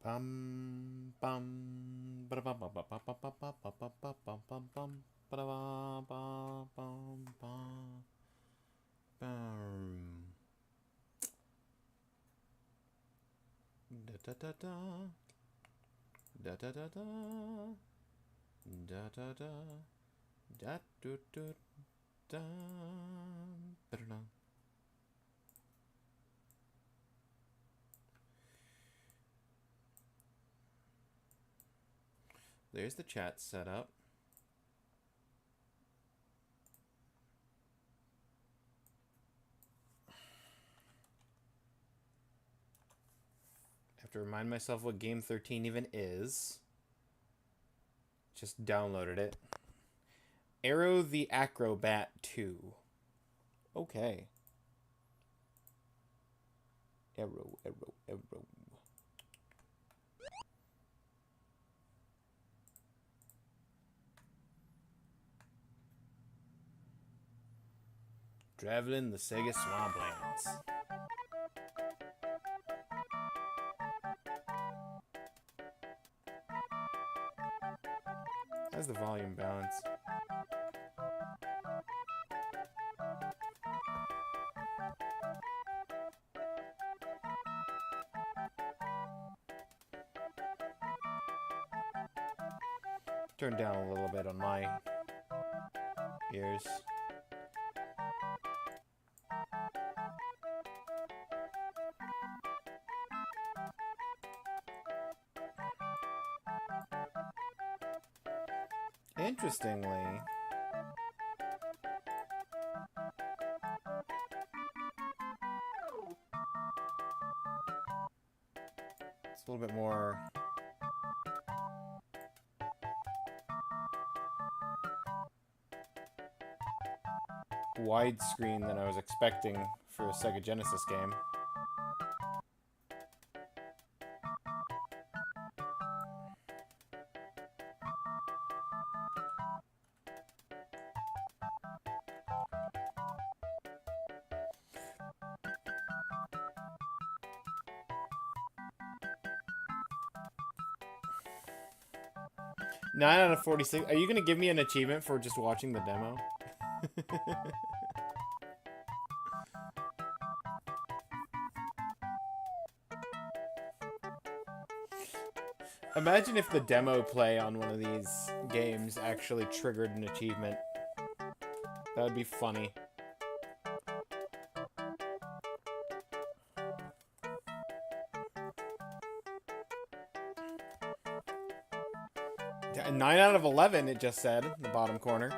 Bum bum ba bum bum bum bum bum bum bum bum bum bum bum bum ba bum bum bum bum bum da da da da da da da da da da da da do do da da. There's the chat setup. I have to remind myself what game 13 even is. Just downloaded it. Arrow the Acrobat 2. Okay. Arrow, arrow, arrow. Traveling the Sega Swamplands. How's the volume balance? Turn down a little bit on my ears. Interestingly, it's a little bit more widescreen than I was expecting for a Sega Genesis game. Nine out of 46. Are you gonna give me an achievement for just watching the demo? Imagine if the demo play on one of these games actually triggered an achievement. That would be funny. Yeah, 9 out of 11, it just said, in the bottom corner.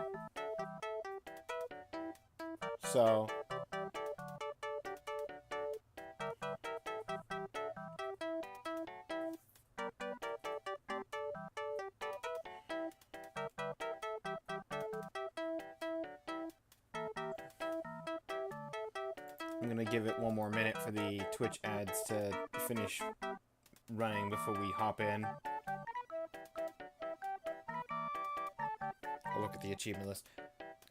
So... I'm gonna give it one more minute for the Twitch ads to finish running before we hop in. I'll look at the achievement list.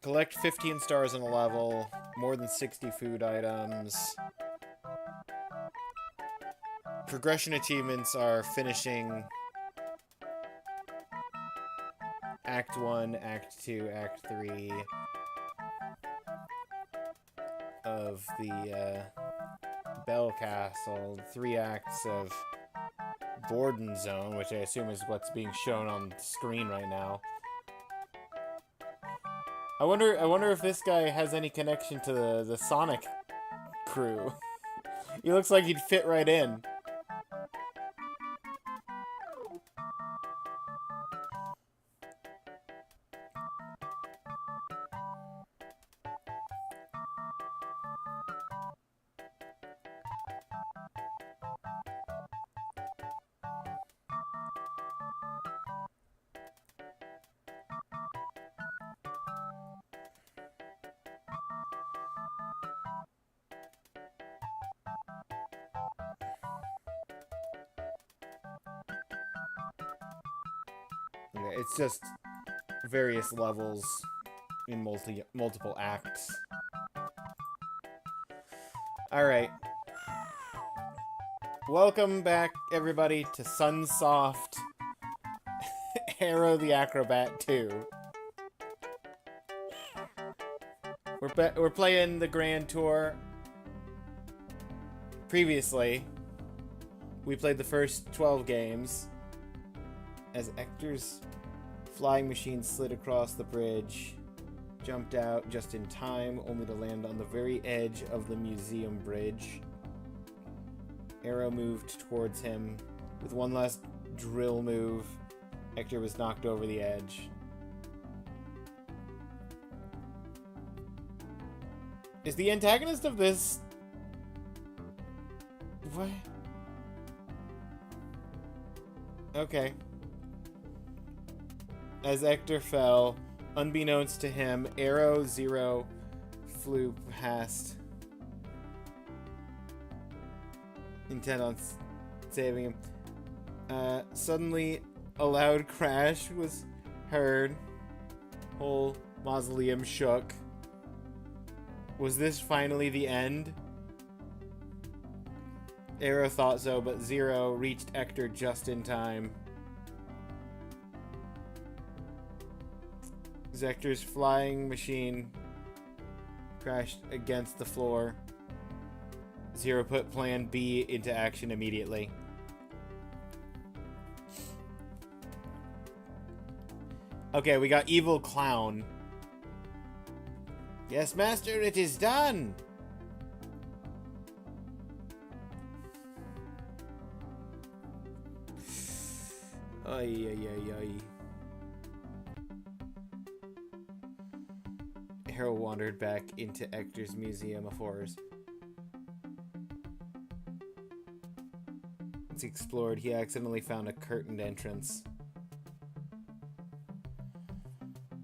Collect 15 stars in a level, more than 60 food items. Progression achievements are finishing Act 1, Act 2, Act 3 of the Bell Castle, 3 acts of Borden Zone, which I assume is what's being shown on the screen right now. I wonder if this guy has any connection to the Sonic crew. He looks like he'd fit right in. Okay, it's just various levels in multiple acts. Alright. Welcome back, everybody, to Sunsoft Arrow the Acrobat 2. We're playing the Grand Tour. Previously, we played the first 12 games as Ector's flying machine slid across the bridge, jumped out just in time, only to land on the very edge of the museum bridge. Arrow moved towards him. With one last drill move, Ector was knocked over the edge. Is the antagonist of this... What? Okay. As Ector fell, unbeknownst to him, Arrow Zero flew past, intent on saving him. Suddenly, a loud crash was heard. Whole mausoleum shook. Was this finally the end? Arrow thought so, but Zero reached Ector just in time. Ector's flying machine crashed against the floor. Zero put Plan B into action immediately. Okay, we got Evil Clown. Yes, Master, it is done! Ay, ay, ay, ay. Arrow wandered back into Ector's Museum of Horrors. As he explored, he accidentally found a curtained entrance.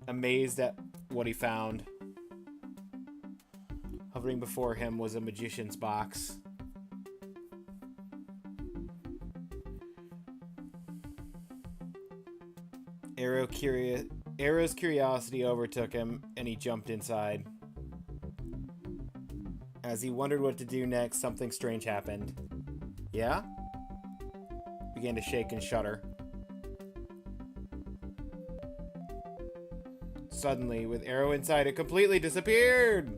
Amazed at what he found, hovering before him was a magician's box. Arrow's curiosity overtook him, and he jumped inside. As he wondered what to do next, something strange happened. Yeah? Began to shake and shudder. Suddenly, with Arrow inside, it completely disappeared!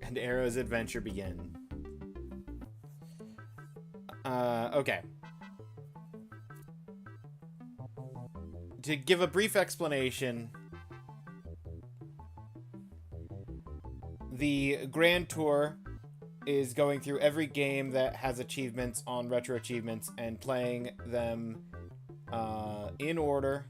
And Arrow's adventure began. Okay. To give a brief explanation, the Grand Tour is going through every game that has achievements on Retro Achievements and playing them in order.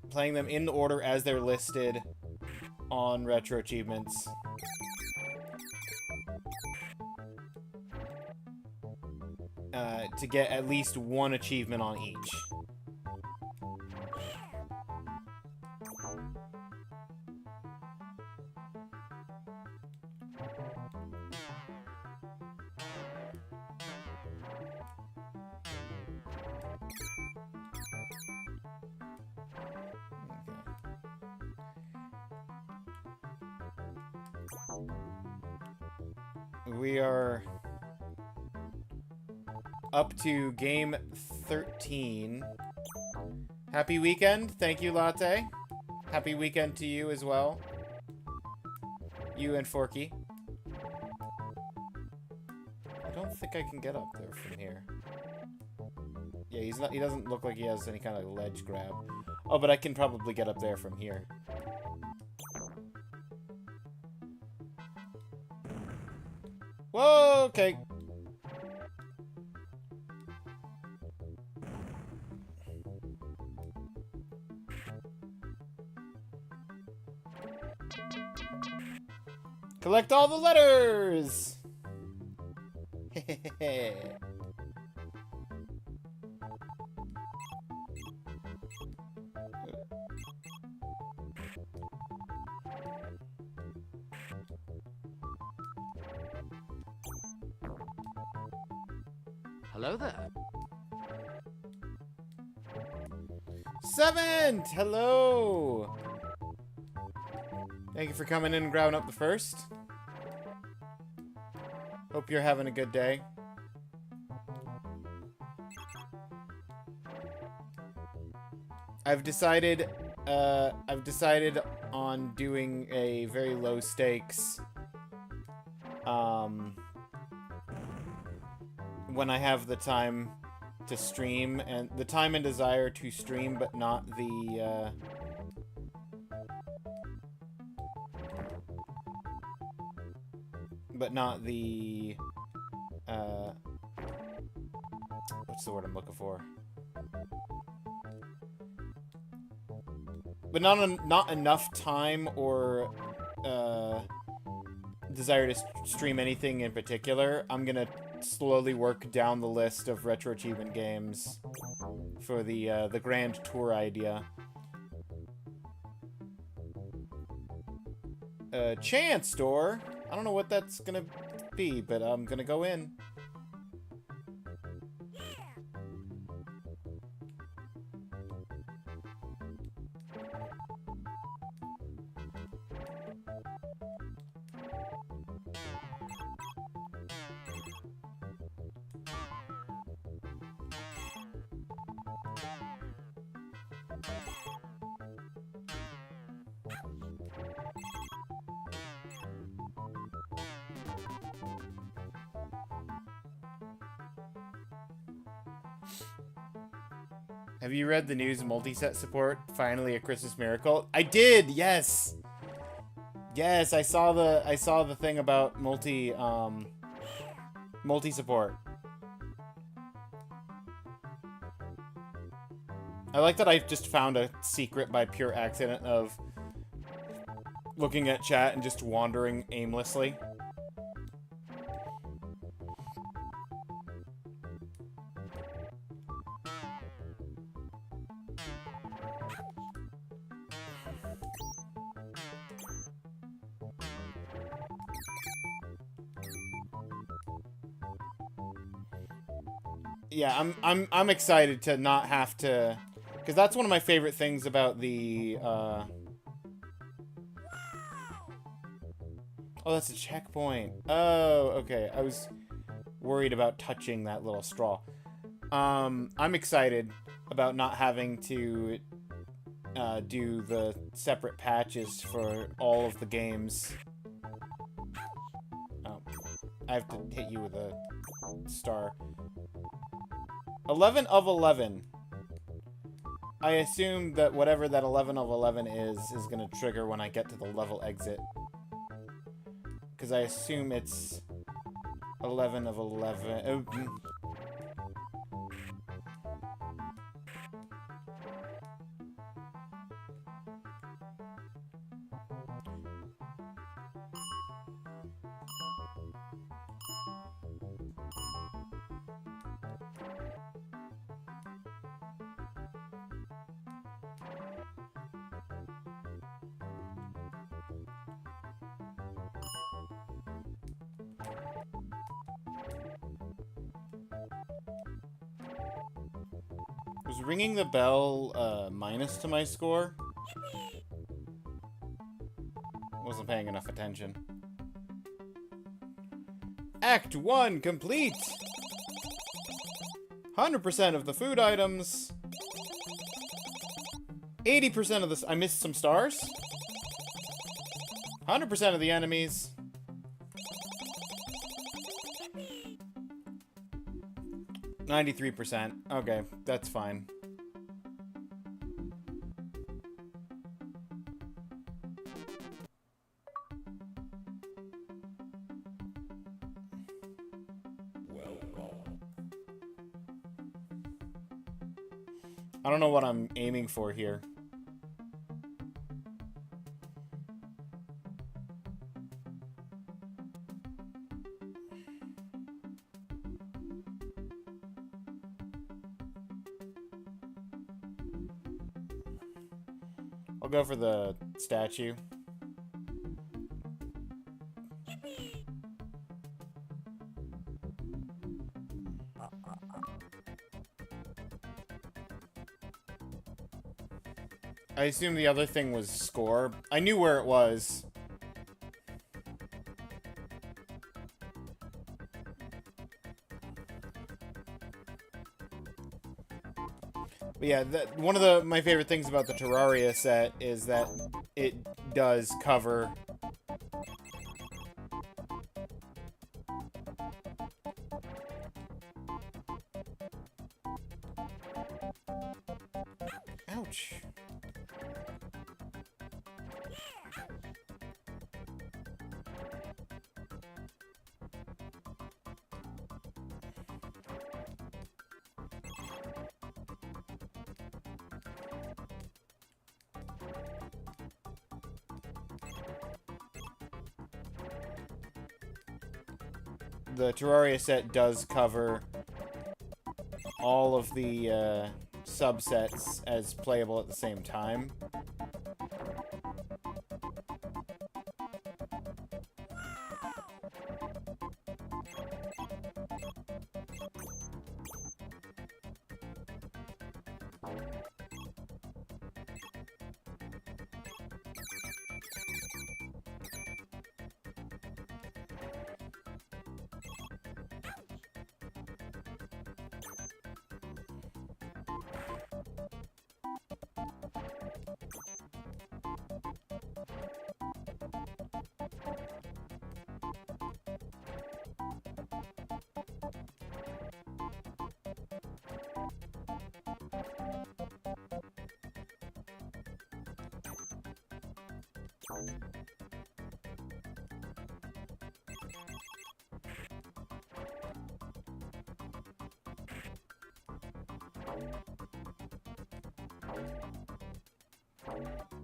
Playing them in order as they're listed on Retro Achievements. To get at least one achievement on each. We are up to game 13. Happy weekend. Thank you, Latte. Happy weekend to you as well. You and Forky. I don't think I can get up there from here. Yeah, he doesn't look like he has any kind of ledge grab. Oh, but I can probably get up there from here. Whoa, okay. Collect all the letters! Hello there. Seventh! Hello! Thank you for coming in and grabbing up the first. Hope you're having a good day. I've decided on doing a very low stakes when I have the time to stream, and the time and desire to stream, but not the what's the word I'm looking for? But not enough time or desire to stream anything in particular. I'm gonna slowly work down the list of retro achievement games for the grand tour idea. Chance door. I don't know what that's gonna be, but I'm gonna go in. Have you read the news? Multi-set support finally a Christmas miracle. I did. Yes. Yes, I saw the thing about multi support. I like that I just found a secret by pure accident of looking at chat and just wandering aimlessly. Yeah, I'm excited to not have to, because that's one of my favorite things about the oh, that's a checkpoint. Oh, okay. I was worried about touching that little straw. I'm excited about not having to do the separate patches for all of the games. Oh, I have to hit you with a star. 11 of 11. I assume that whatever that 11 of 11 is going to trigger when I get to the level exit. Because I assume it's 11 of 11. Oh, was ringing the bell minus to my score? Wasn't paying enough attention. Act 1 complete! 100% of the food items. 80% of the... I missed some stars? 100% of the enemies. 93%. Okay, that's fine. I don't know what I'm aiming for here. I'll go for the statue. I assume the other thing was score. I knew where it was. But yeah, one of my favorite things about the Terraria set is that it does cover... Ouch. The Terraria set does cover all of the subsets as playable at the same time.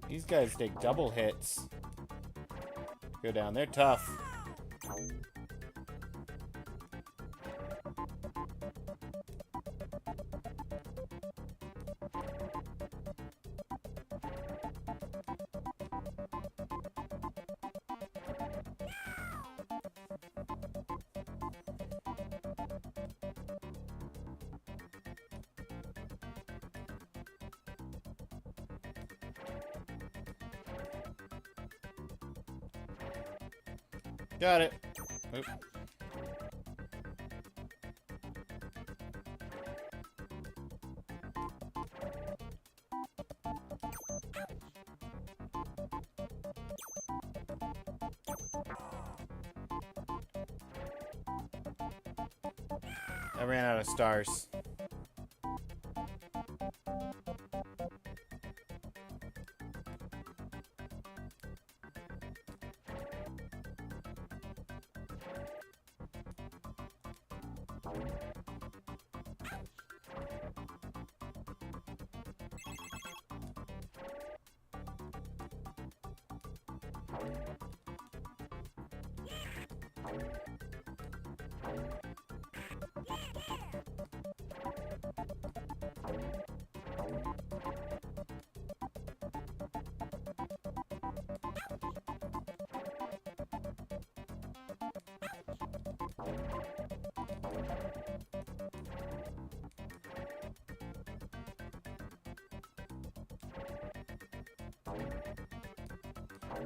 These guys take double hits. Go down, they're tough. Got it. Oop. I ran out of stars.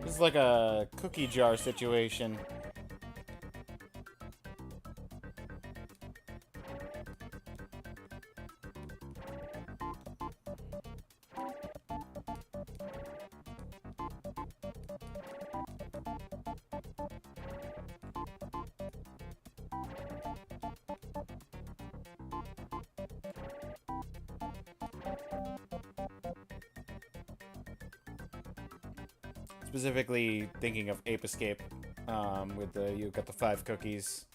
This is like a cookie jar situation. Specifically thinking of Ape Escape, with you got the 5 cookies.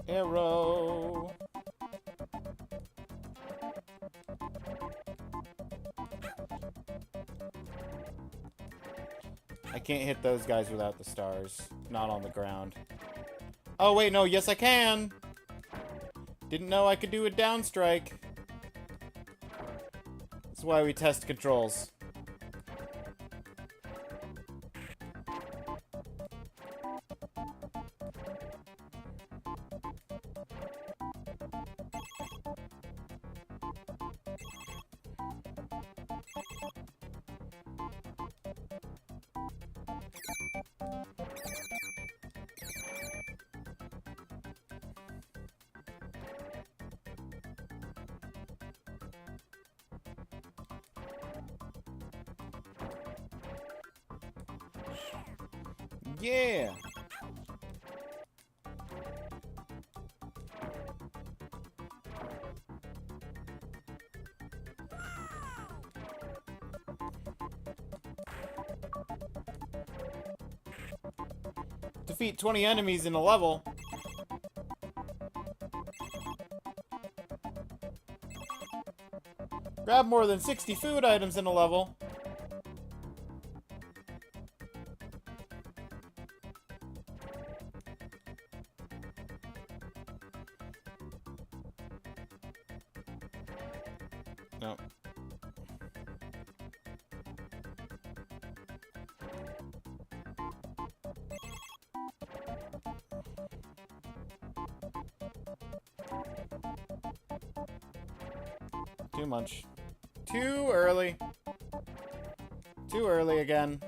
Arrow. I can't hit those guys without the stars. Not on the ground. Oh, wait, no. Yes, I can. Didn't know I could do a down strike. That's why we test controls. Yeah! Defeat 20 enemies in a level. Grab more than 60 food items in a level. No. Too much. Too early. Too early again.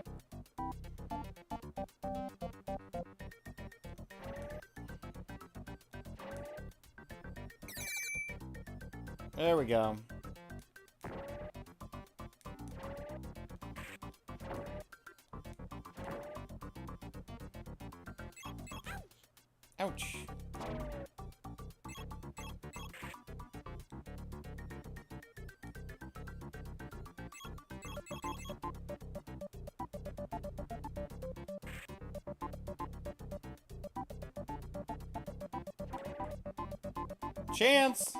There we go. Ouch. Chance!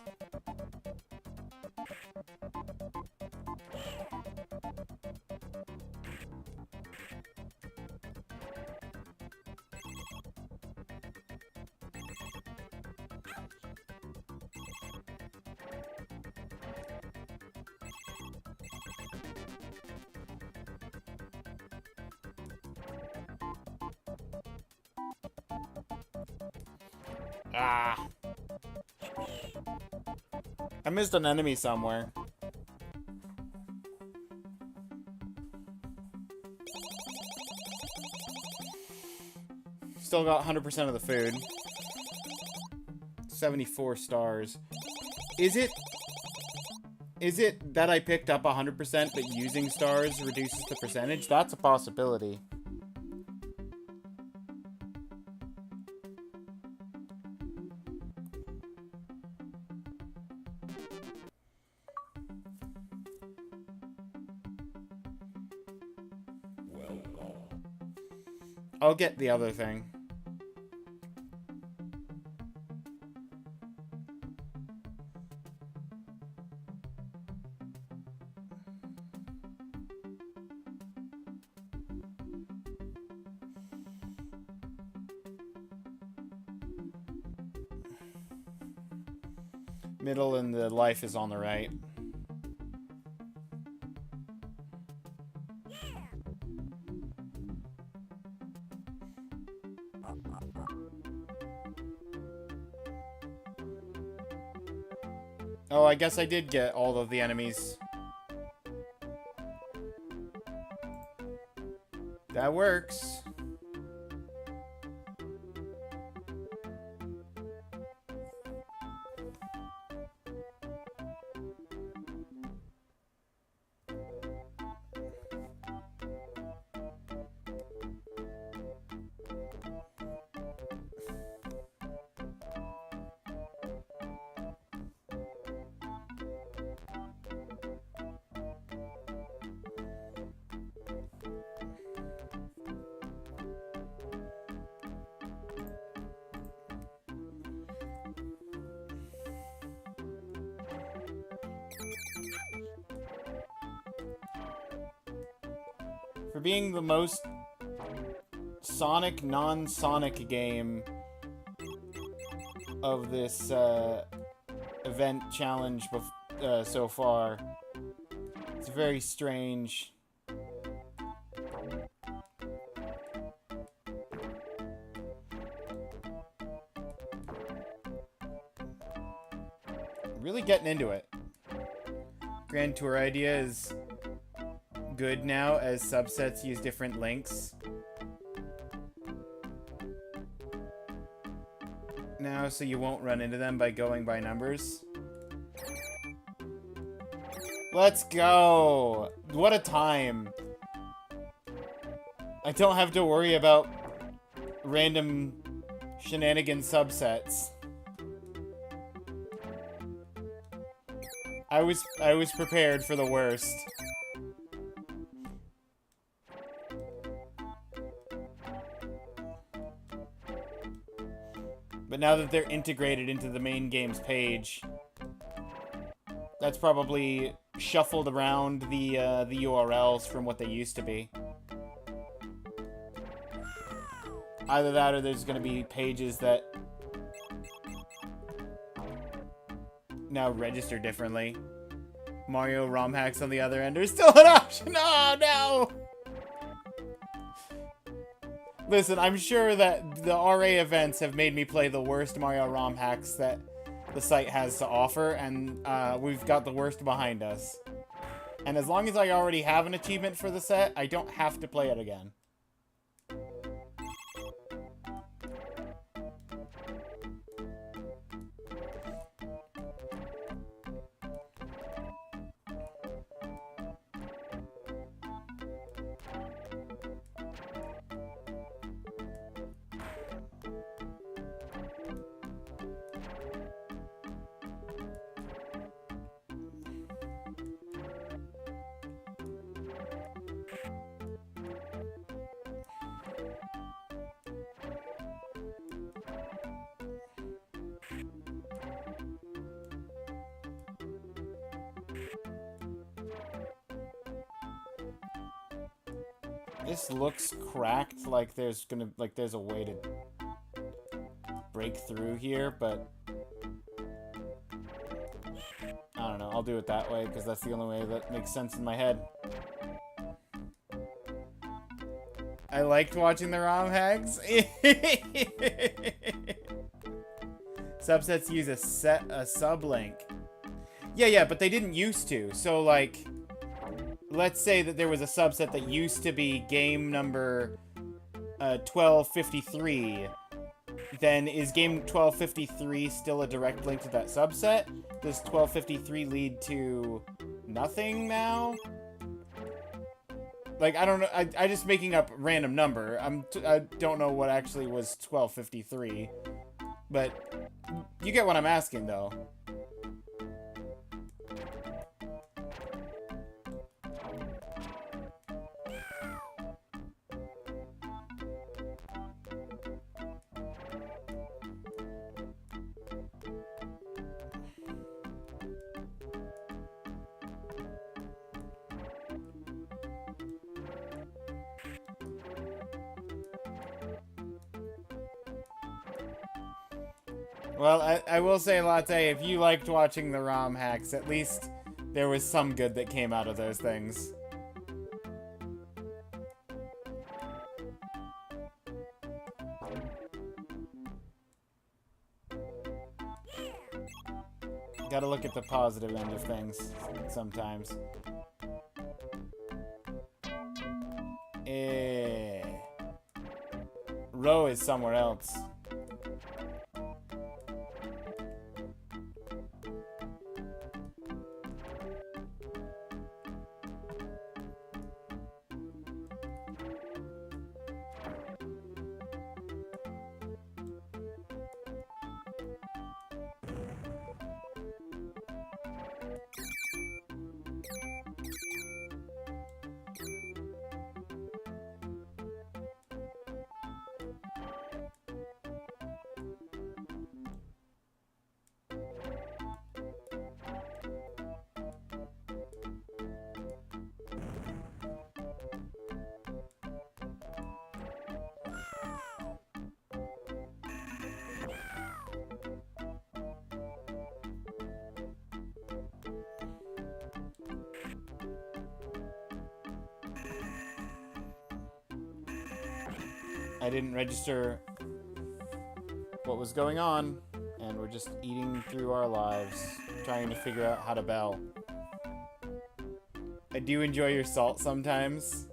Ah. I missed an enemy somewhere. Still got 100% of the food. 74 stars. Is it that I picked up 100% but using stars reduces the percentage? That's a possibility. I'll get the other thing. Middle and the life is on the right. Oh, I guess I did get all of the enemies. That works. For being the most Sonic non-Sonic game of this event challenge so far. It's very strange. Really getting into it. Grand Tour idea is good now as subsets use different links. Now, so you won't run into them by going by numbers. Let's go! What a time. I don't have to worry about random shenanigan subsets. I was prepared for the worst. But now that they're integrated into the main game's page, that's probably shuffled around the URLs from what they used to be. Either that or there's going to be pages that now register differently. Mario ROM hacks on the other end are still an option. Oh, no! Listen, I'm sure that the RA events have made me play the worst Mario ROM hacks that the site has to offer, and we've got the worst behind us. And as long as I already have an achievement for the set, I don't have to play it again. This looks cracked, like there's a way to break through here, but I don't know, I'll do it that way, because that's the only way that makes sense in my head. I liked watching the ROM hacks. Subsets use a sublink. Yeah, but they didn't used to, so like, let's say that there was a subset that used to be game number 1253. Then is game 1253 still a direct link to that subset? Does 1253 lead to nothing now? Like, I don't know. I just making up a random number. I don't know what actually was 1253. But you get what I'm asking, though. Well, I will say, Latte, if you liked watching the ROM hacks, at least there was some good that came out of those things. Gotta look at the positive end of things sometimes. Row is somewhere else. I didn't register what was going on, and we're just eating through our lives, trying to figure out how to bell. I do enjoy your salt sometimes.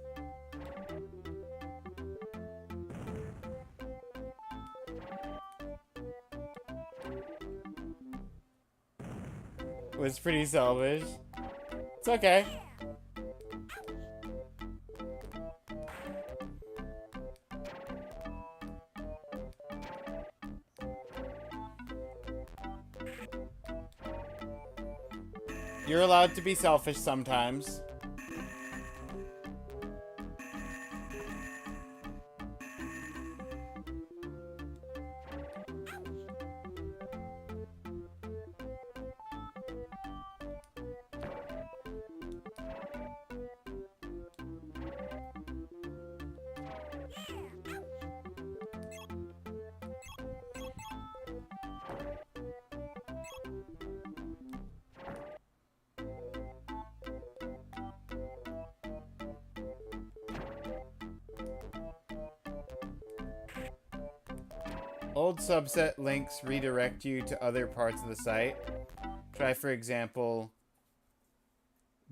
It was pretty selfish. It's okay. You're allowed to be selfish sometimes. Old subset links redirect you to other parts of the site. Try, for example,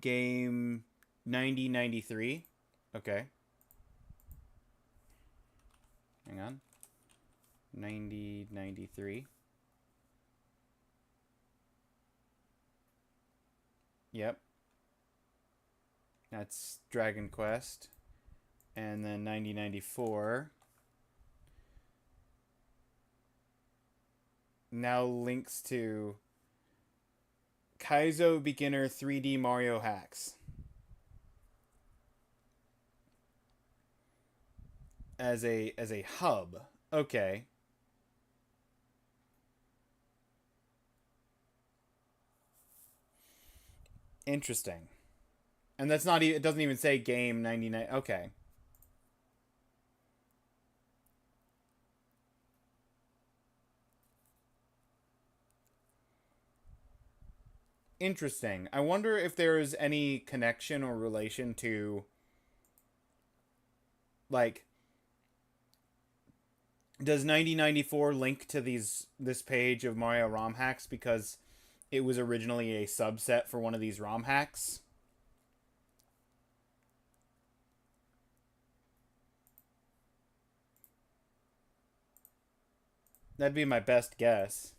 game 9093. Okay. Hang on. 9093. Yep. That's Dragon Quest. And then 9094. Now links to Kaizo Beginner 3D Mario Hacks as a hub. Okay. Interesting. And that's not even, it doesn't even say game 99. Okay. Interesting. I wonder if there is any connection or relation to, like, does 9094 link to this page of Mario ROM hacks because it was originally a subset for one of these ROM hacks? That'd be my best guess.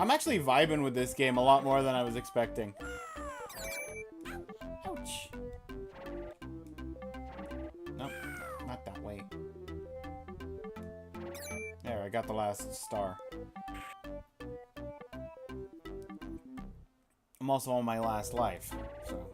I'm actually vibing with this game a lot more than I was expecting. Ouch. Nope, not that way. There, I got the last star. I'm also on my last life, so...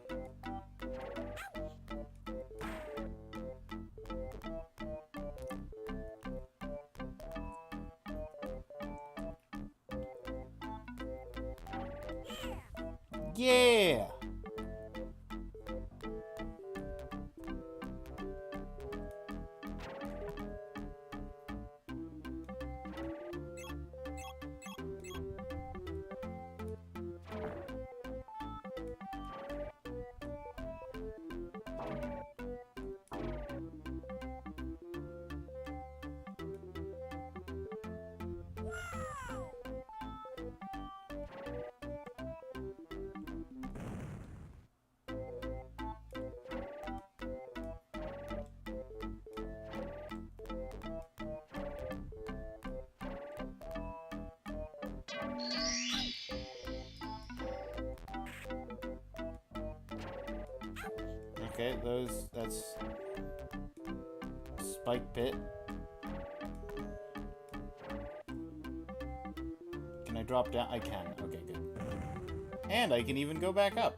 Yeah! Okay, that's Spike Pit. Can I drop down? I can. Okay, good. And I can even go back up.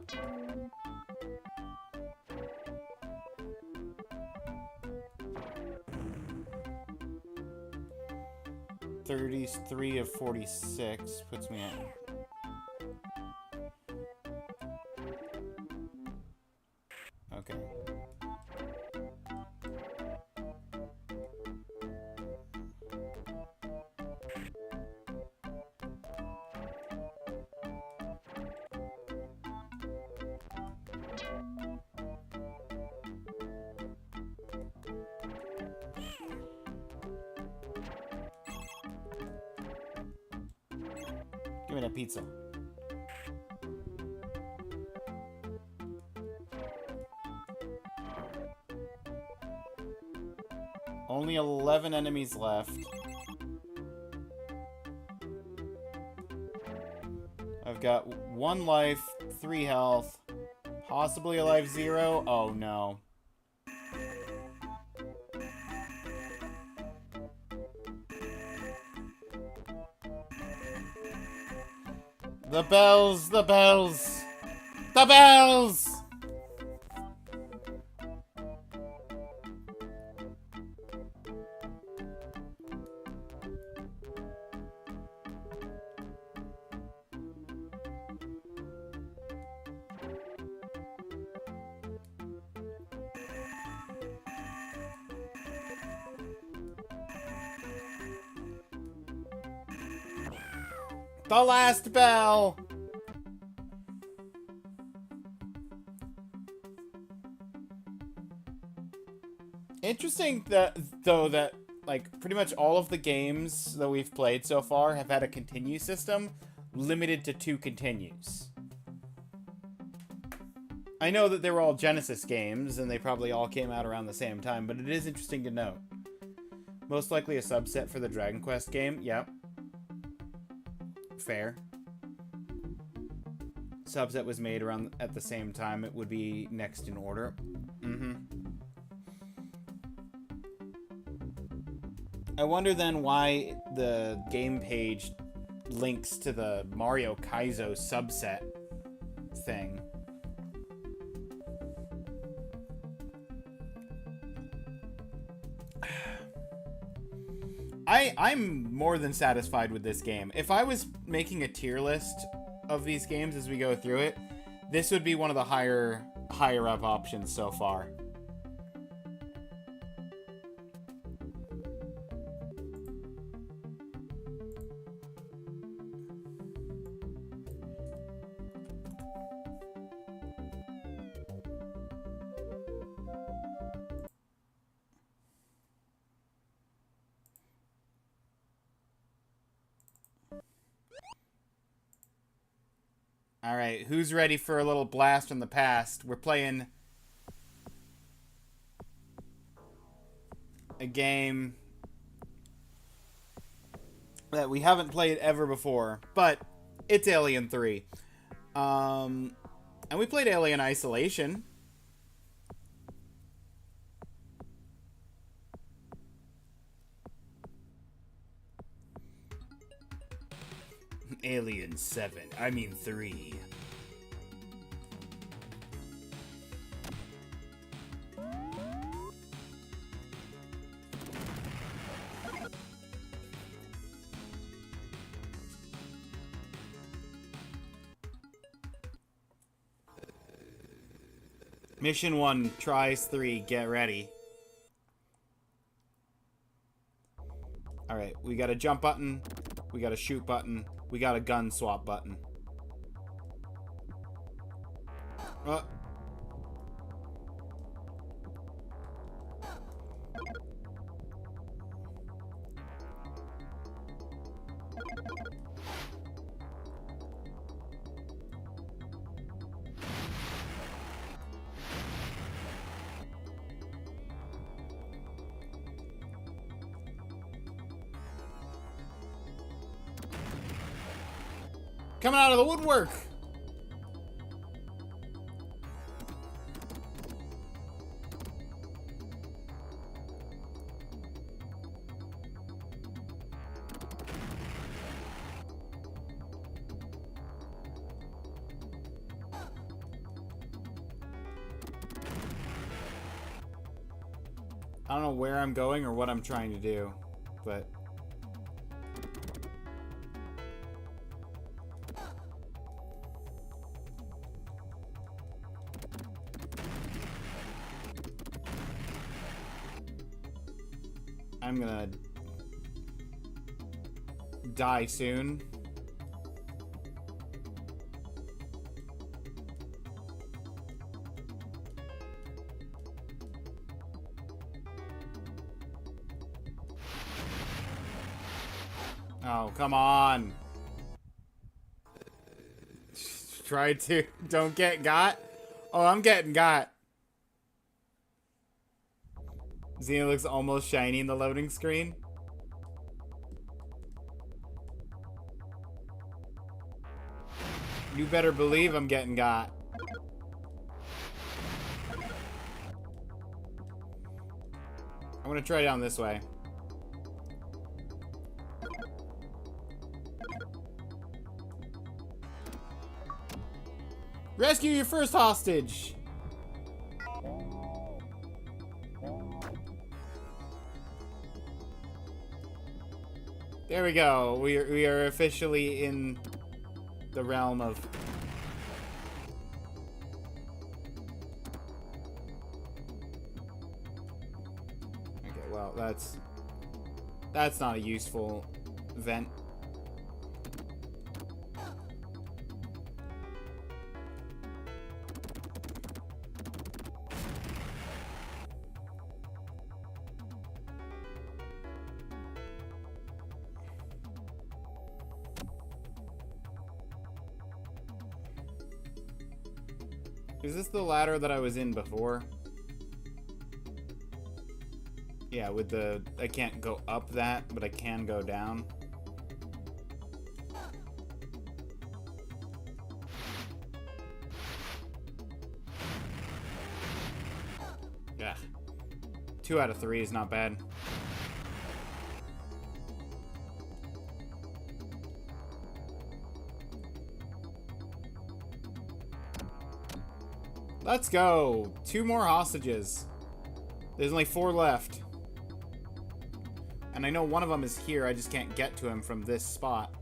$33 of 46 puts me at... Okay. me that pizza. Only 11 enemies left. I've got 1 life, 3 health, possibly a life 0. Oh no. The bells, the bells, the bells! The last bell! Interesting that, though, that, like, pretty much all of the games that we've played so far have had a continue system limited to 2 continues. I know that they were all Genesis games, and they probably all came out around the same time, but it is interesting to note. Most likely a subset for the Dragon Quest game, yep. Fair. Subset was made around at the same time. It would be next in order. I wonder then why the game page links to the Mario Kaizo subset thing. I'm more than satisfied with this game. If I was making a tier list of these games as we go through it, this would be one of the higher up options so far. Alright, who's ready for a little blast from the past? We're playing a game that we haven't played ever before, but it's Alien 3. And we played Alien Isolation. Alien 7. I mean 3. Mission 1, tries 3, get ready. Alright, we got a jump button, we got a shoot button, we got a gun swap button. Coming out of the woodwork! I don't know where I'm going or what I'm trying to do, but... I'm gonna die soon. Oh, come on. Try to. Don't get got. Oh, I'm getting got. Xena looks almost shiny in the loading screen. You better believe I'm getting got. I'm gonna try down this way. Rescue your first hostage! There we go. We are officially in the realm of... Okay, well, that's not a useful vent. Is this the ladder that I was in before? Yeah, with the... I can't go up that, but I can go down. Yeah. 2 out of 3 is not bad. Let's go! 2 more hostages. There's only 4 left. And I know one of them is here, I just can't get to him from this spot.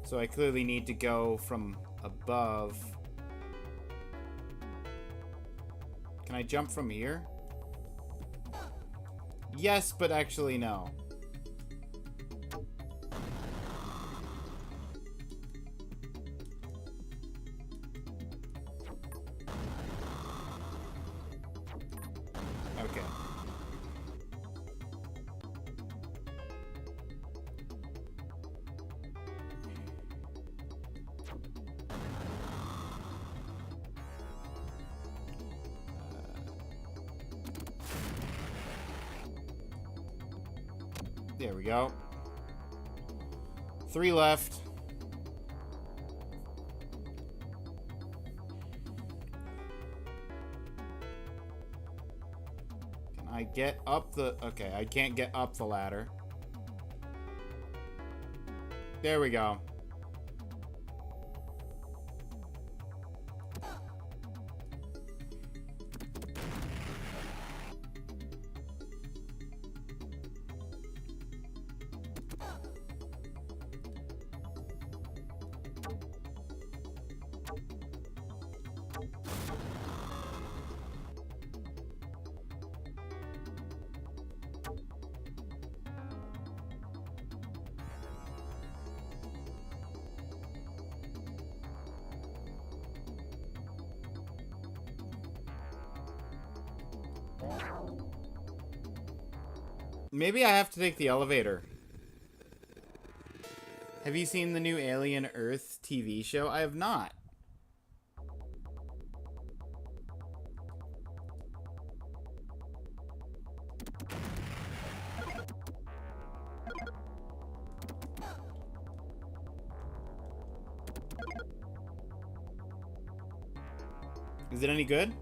So I clearly need to go from above. Can I jump from here? Yes, but actually no. Okay. There we go. 3 left. Can I get up the... Okay, I can't get up the ladder. There we go. Maybe I have to take the elevator. Have you seen the new Alien Earth TV show? I have not. Is it any good?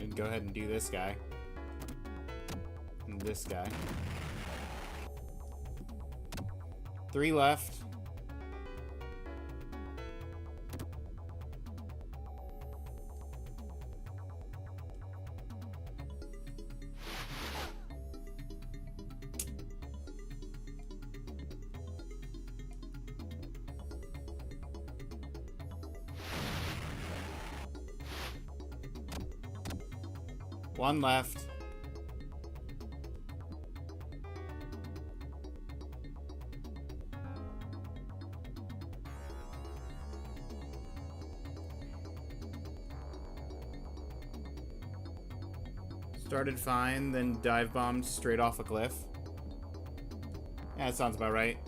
And go ahead and do this guy. And this guy. 3 left. One left. Started fine, then dive bombed straight off a cliff. Yeah, that sounds about right.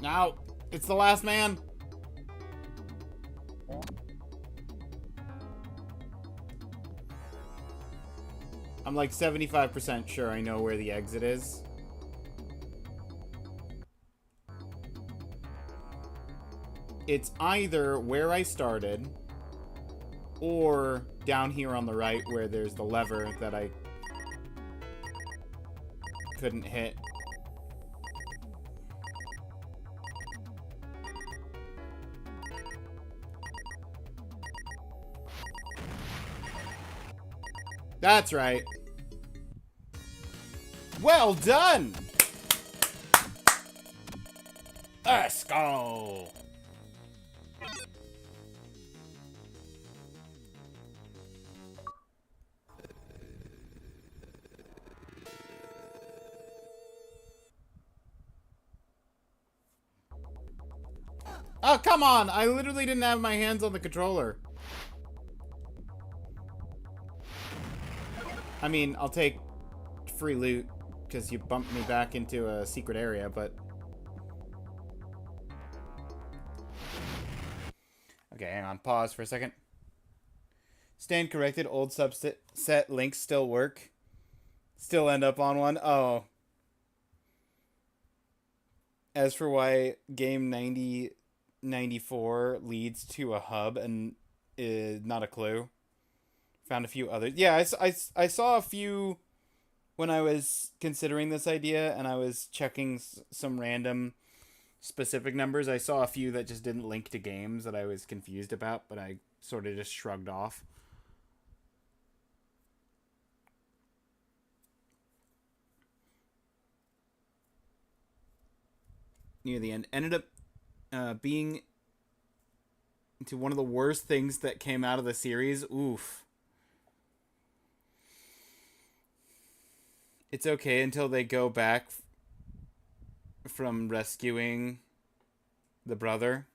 Now, it's the last man. I'm like 75% sure I know where the exit is. It's either where I started or down here on the right where there's the lever that I couldn't hit. That's right. Well done! Let's go! Oh, come on! I literally didn't have my hands on the controller. I mean, I'll take free loot, because you bumped me back into a secret area, but... Okay, hang on. Pause for a second. Stand corrected. Old subset links still work. Still end up on one. Oh. As for why game 9094 leads to a hub and not a clue. Found a few others. Yeah, I saw a few when I was considering this idea, and I was checking some random specific numbers. I saw a few that just didn't link to games that I was confused about, but I sort of just shrugged off. Near the end. Ended up being into one of the worst things that came out of the series. Oof. It's okay until they go back from rescuing the brother.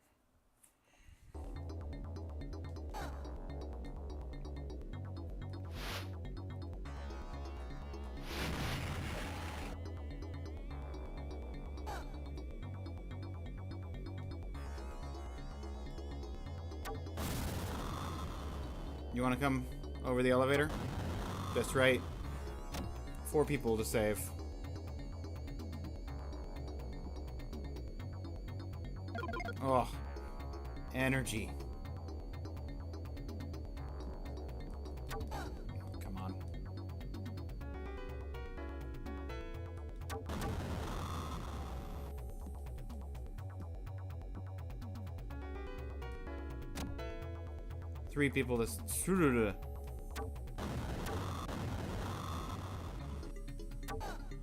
You want to come over the elevator? That's right. 4 people to save. Oh, energy. Come on. Three people to...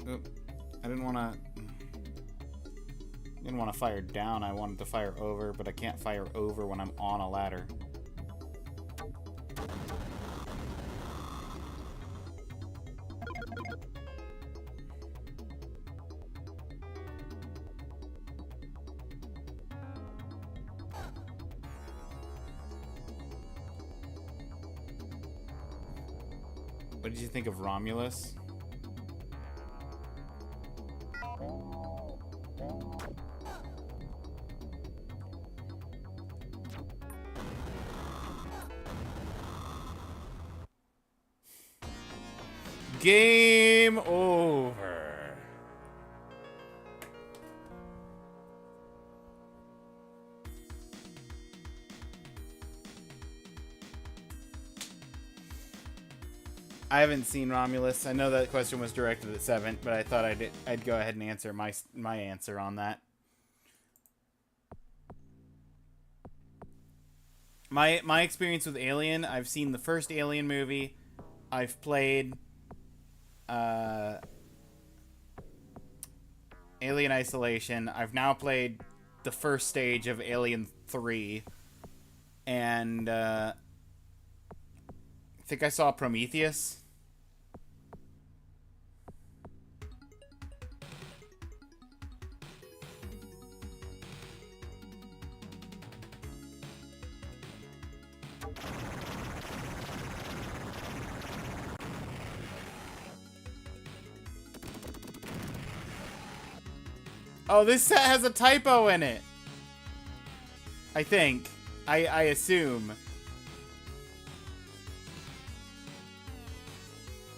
Oop. I didn't want to fire down. I wanted to fire over, but I can't fire over when I'm on a ladder. What did you think of Romulus? Game over. I haven't seen Romulus. I know that question was directed at 7, but I thought I'd go ahead and answer my answer on that. My experience with Alien, I've seen the first Alien movie. I've played Alien Isolation. I've now played the first stage of Alien 3. And I think I saw Prometheus. Oh, this set has a typo in it. I think. I assume.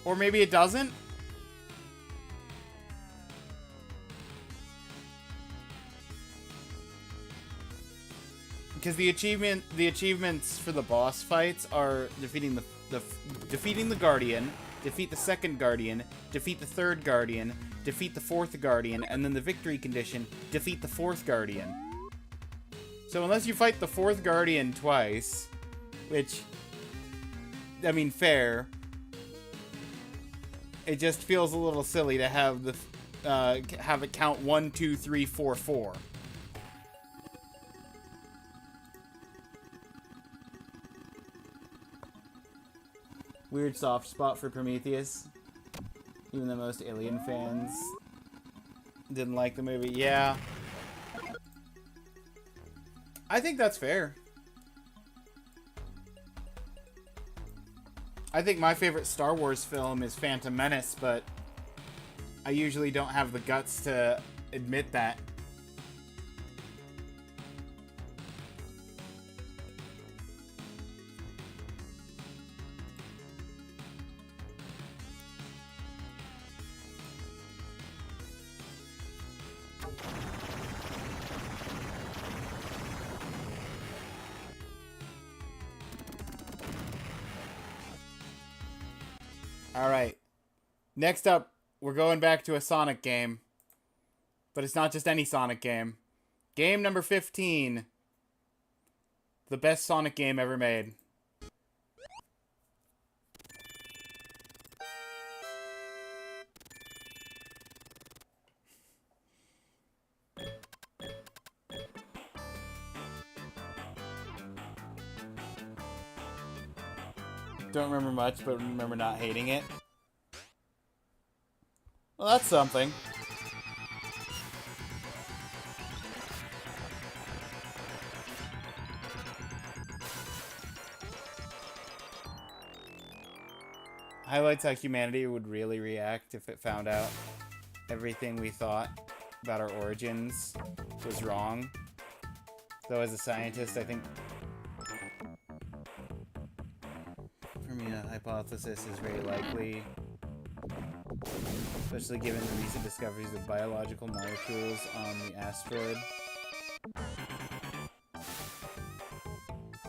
Or maybe it doesn't? Because the achievements for the boss fights are defeating the Guardian, defeat the second Guardian, defeat the third Guardian, defeat the fourth Guardian, and then the victory condition, defeat the fourth Guardian. So unless you fight the fourth Guardian twice, which, I mean, fair, it just feels a little silly to have have it count 1, 2, 3, 4, 4. Weird soft spot for Prometheus. Even the most Alien fans didn't like the movie. Yeah. I think that's fair. I think my favorite Star Wars film is Phantom Menace, but I usually don't have the guts to admit that. Alright. Next up, we're going back to a Sonic game. But it's not just any Sonic game. Game number 15. The best Sonic game ever made. Don't remember much, but remember not hating it. Well, that's something. Highlights how humanity would really react if it found out everything we thought about our origins was wrong. Though as a scientist, I think a hypothesis is very likely, especially given the recent discoveries of biological molecules on the asteroid.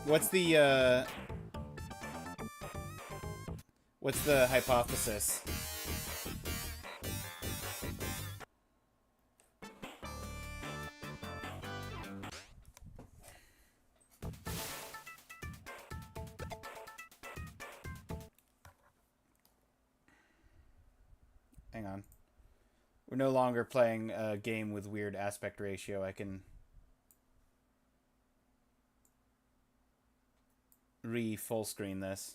What's the hypothesis? Hang on. We're no longer playing a game with weird aspect ratio. I can full screen this.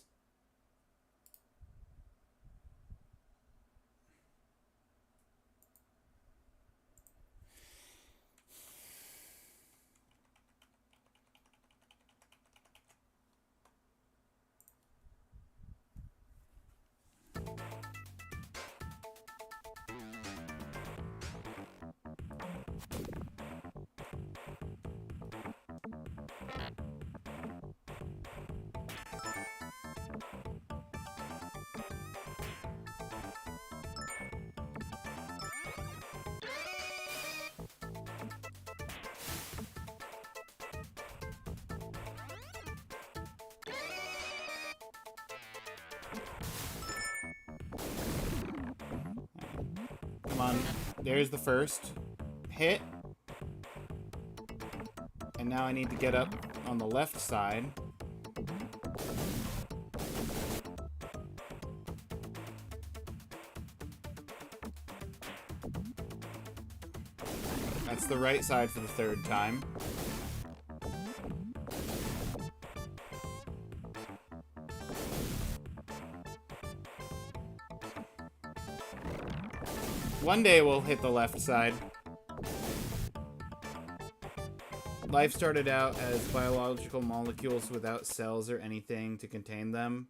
on. There's the first hit. And now I need to get up on the left side. That's the right side for the third time. One day we'll hit the left side. Life started out as biological molecules without cells or anything to contain them.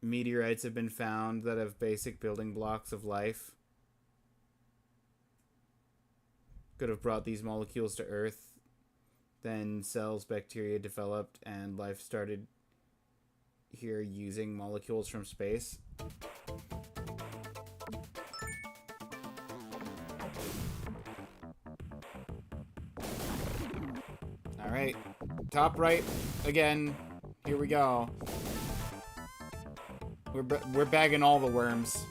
Meteorites have been found that have basic building blocks of life. Could have brought these molecules to Earth. Then cells, bacteria developed, and life started here using molecules from space. Alright, top right again. Here we go. We're bagging all the worms.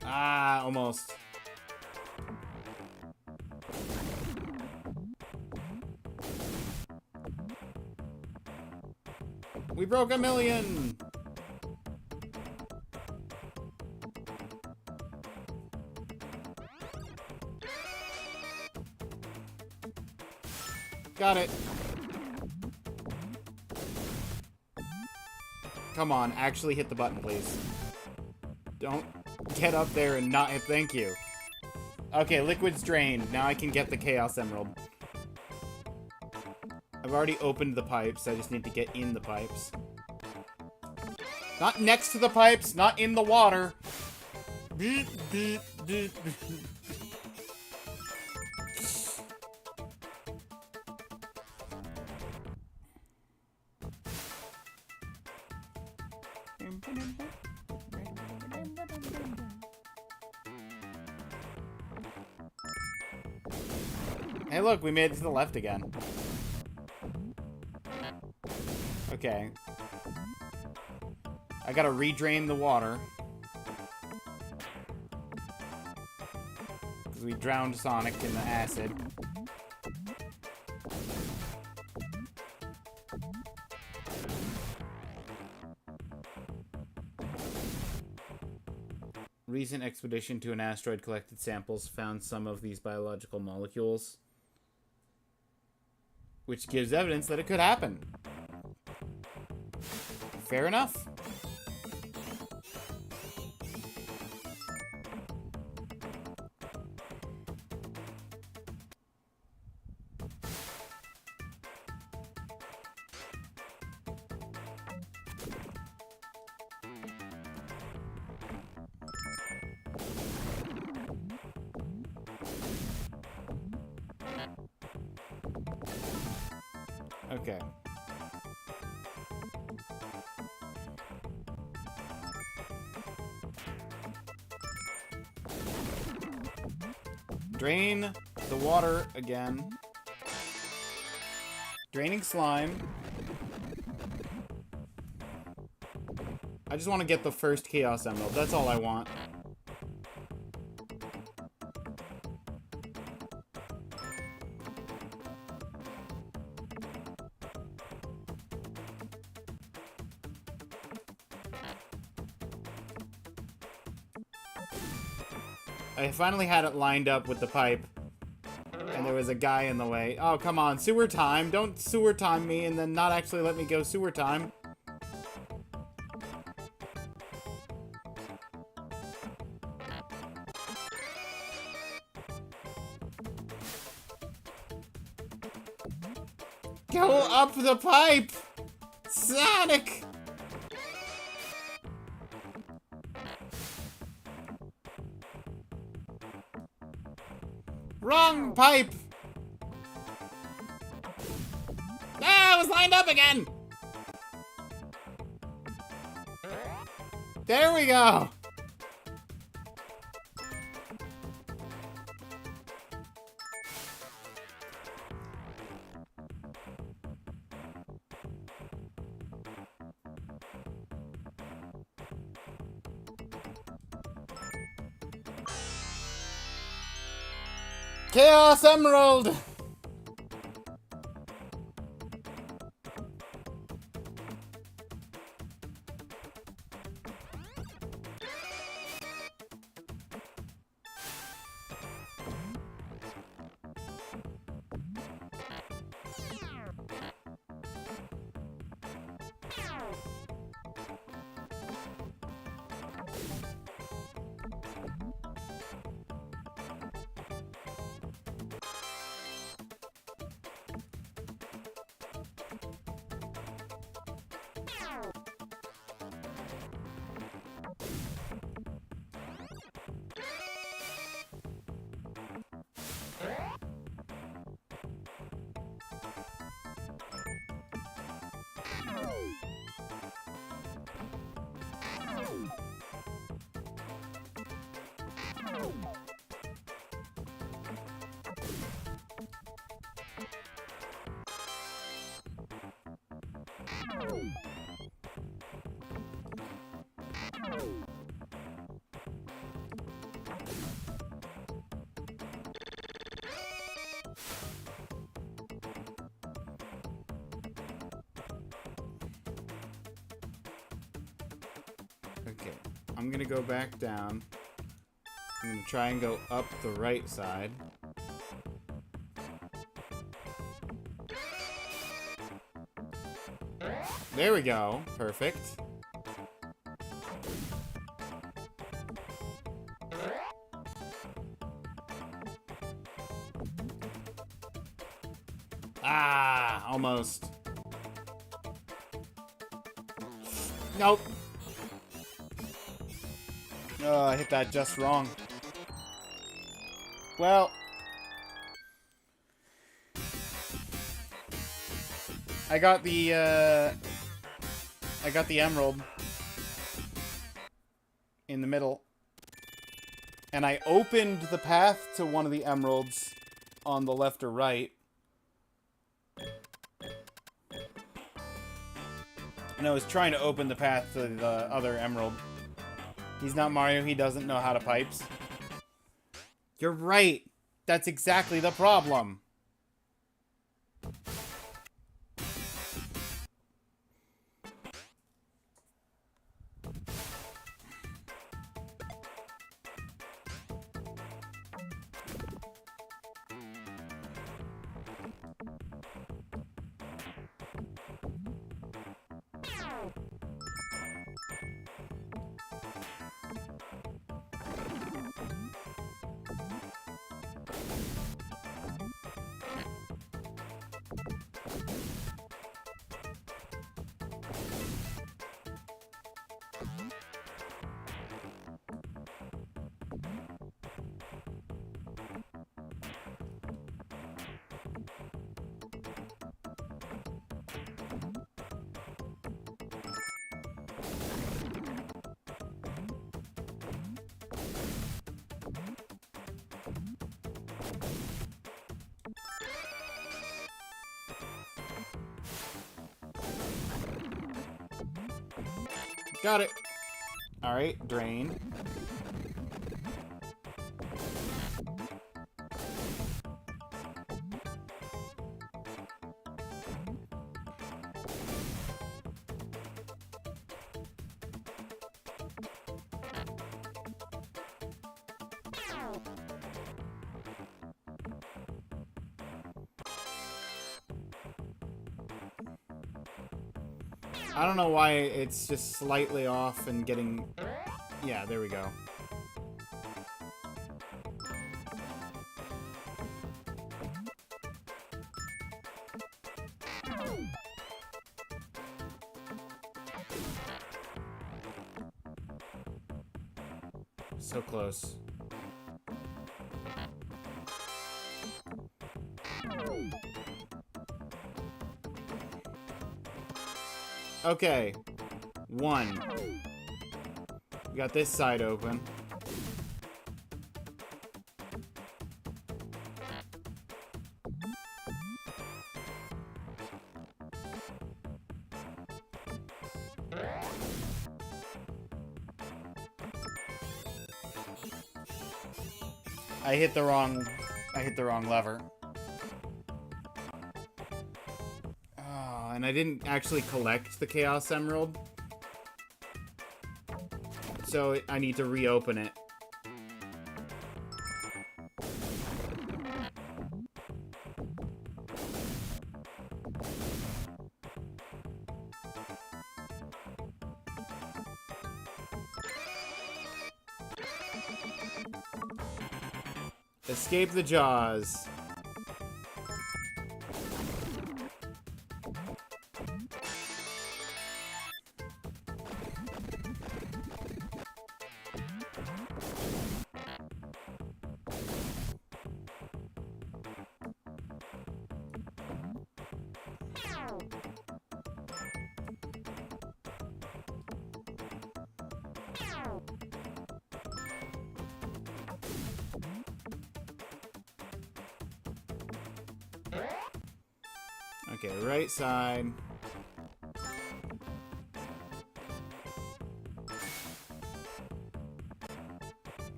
Ah, almost. We broke 1,000,000! Got it. Come on, actually hit the button, please. Don't get up there and not hit. Thank you. Okay, liquid's drained. Now I can get the Chaos Emerald. I've already opened the pipes. I just need to get in the pipes. Not next to the pipes, not in the water. Hey, look, we made it to the left again. Okay. I gotta redrain the water. Because we drowned Sonic in the acid. Recent expedition to an asteroid collected samples, found some of these biological molecules, which gives evidence that it could happen. Fair enough. Okay. Drain the water again. Draining slime. I just want to get the first Chaos Emerald. That's all I want. I finally had it lined up with the pipe, and there was a guy in the way. Oh, come on, sewer time. Don't sewer time me and then not actually let me go sewer time. Go up the pipe! Sonic! Wrong pipe! Ah, it was lined up again! There we go! Chaos Emerald! Okay, I'm gonna go back down. I'm gonna try and go up the right side. There we go. Perfect. Ah, almost. Nope. Oh, I hit that just wrong. Well, I got the emerald in the middle, and I opened the path to one of the emeralds on the left or right. And I was trying to open the path to the other emerald. He's not Mario, he doesn't know how to pipes. You're right. That's exactly the problem. Got it. Alright, drain. I don't know why it's just slightly off and getting... Yeah, there we go. So close. Okay. One. We got this side open. I hit the wrong I hit the wrong lever. Oh, and I didn't actually collect the Chaos Emerald. So I need to reopen it. Escape the jaws. Okay, right side.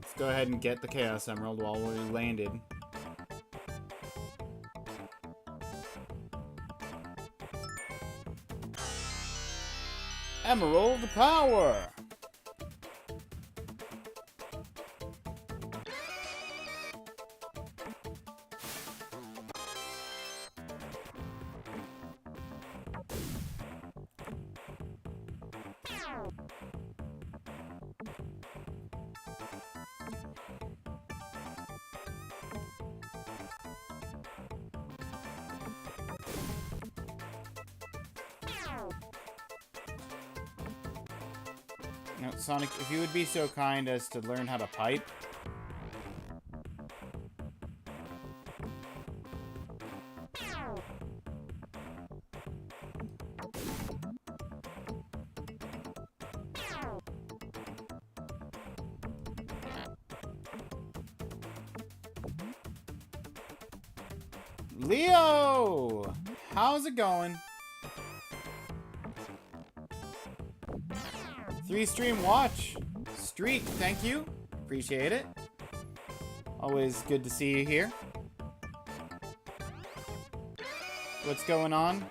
Let's go ahead and get the Chaos Emerald while we landed. Emerald power! Now, Sonic, if you would be so kind as to learn how to pipe. Leo! How's it going? 3-stream watch. Streak, thank you. Appreciate it. Always good to see you here. What's going on?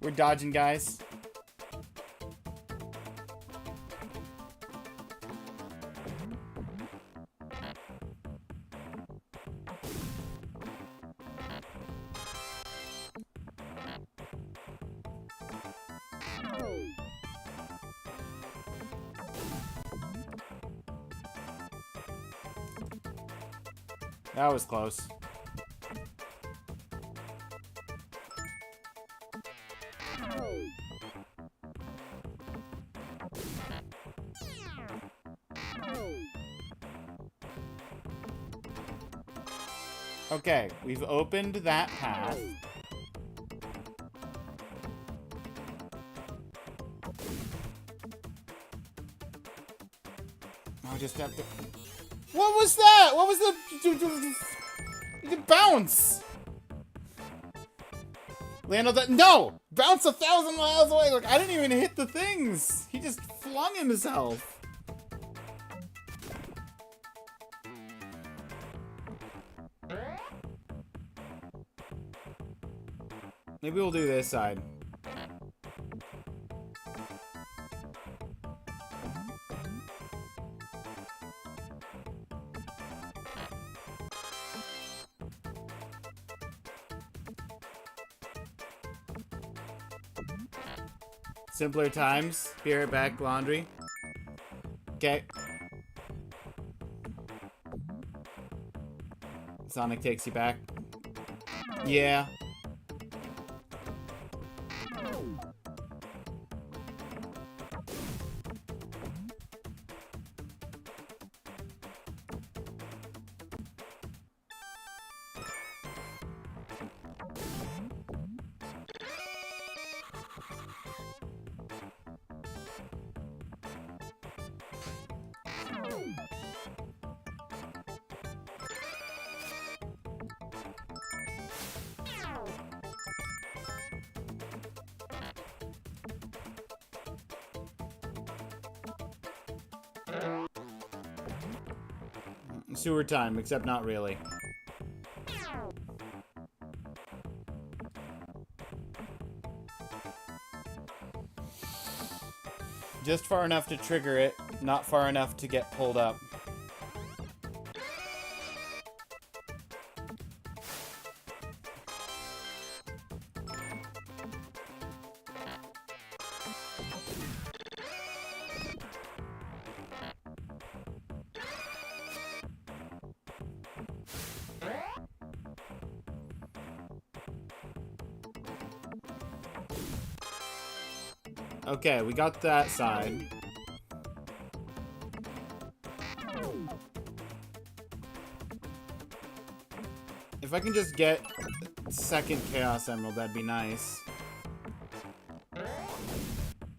We're dodging, guys. That was close. Okay, we've opened that path. I just have to... What was that? What was the bounce? Land on that? No! Bounce 1,000 miles away! Look, I didn't even hit the things! He just flung himself! Maybe we'll do this side. Simpler times. Be right back, laundry. Okay. Sonic takes you back. Yeah. sewer time, except not really. Just far enough to trigger it, not far enough to get pulled up. Okay, we got that side. If I can just get second Chaos Emerald, that'd be nice. I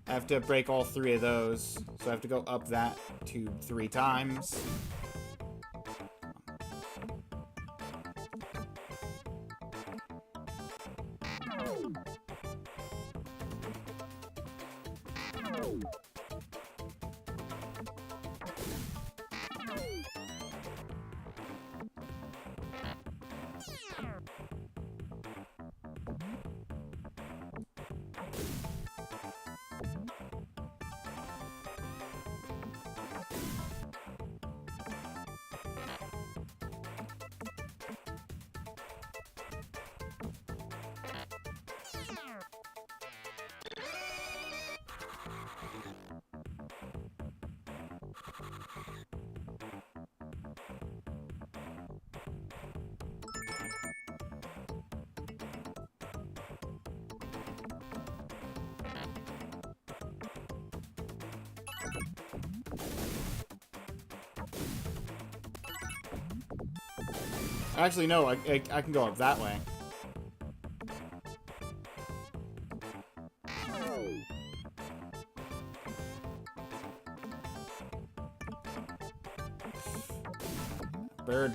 have to break all 3 of those, so I have to go up that to 3 times. Actually, no, I can go up that way. Bird.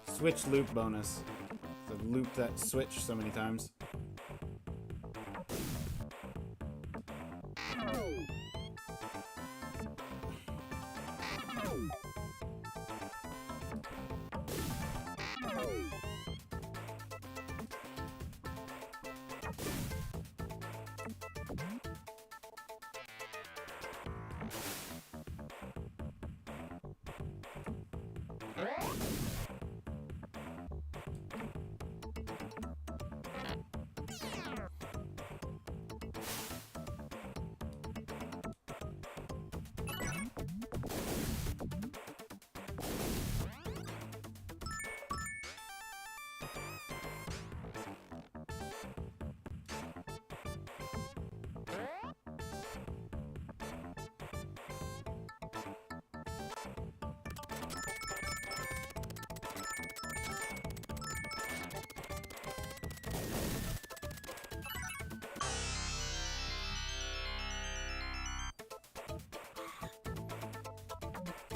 Switch loop bonus. The loop that switched so many times.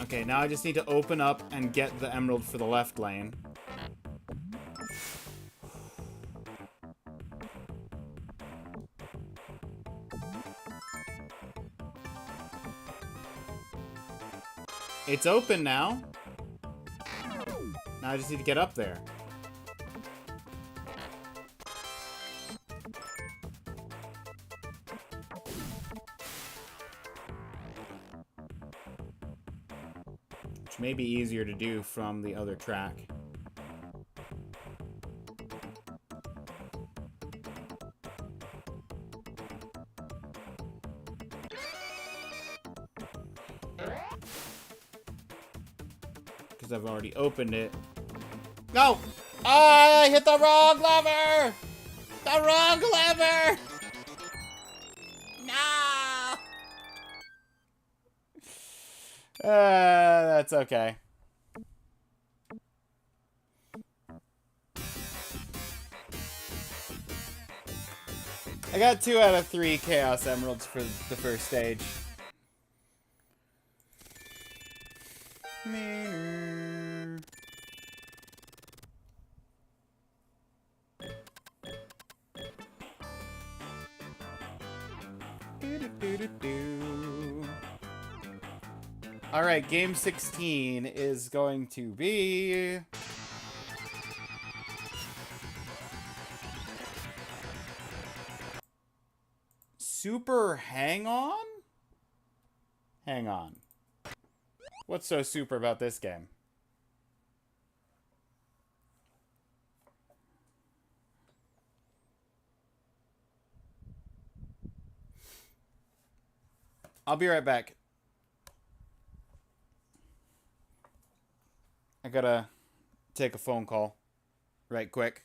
Okay, now I just need to open up and get the emerald for the left lane. It's open now. Now I just need to get up there. Which may be easier to do from the other track. Because I've already opened it. No! I hit the wrong lever! The wrong lever! No! That's okay. I got 2 out of 3 Chaos Emeralds for the first stage. All right, game 16 is going to be Super Hang On? Hang on. What's so super about this game? I'll be right back. I gotta take a phone call right quick.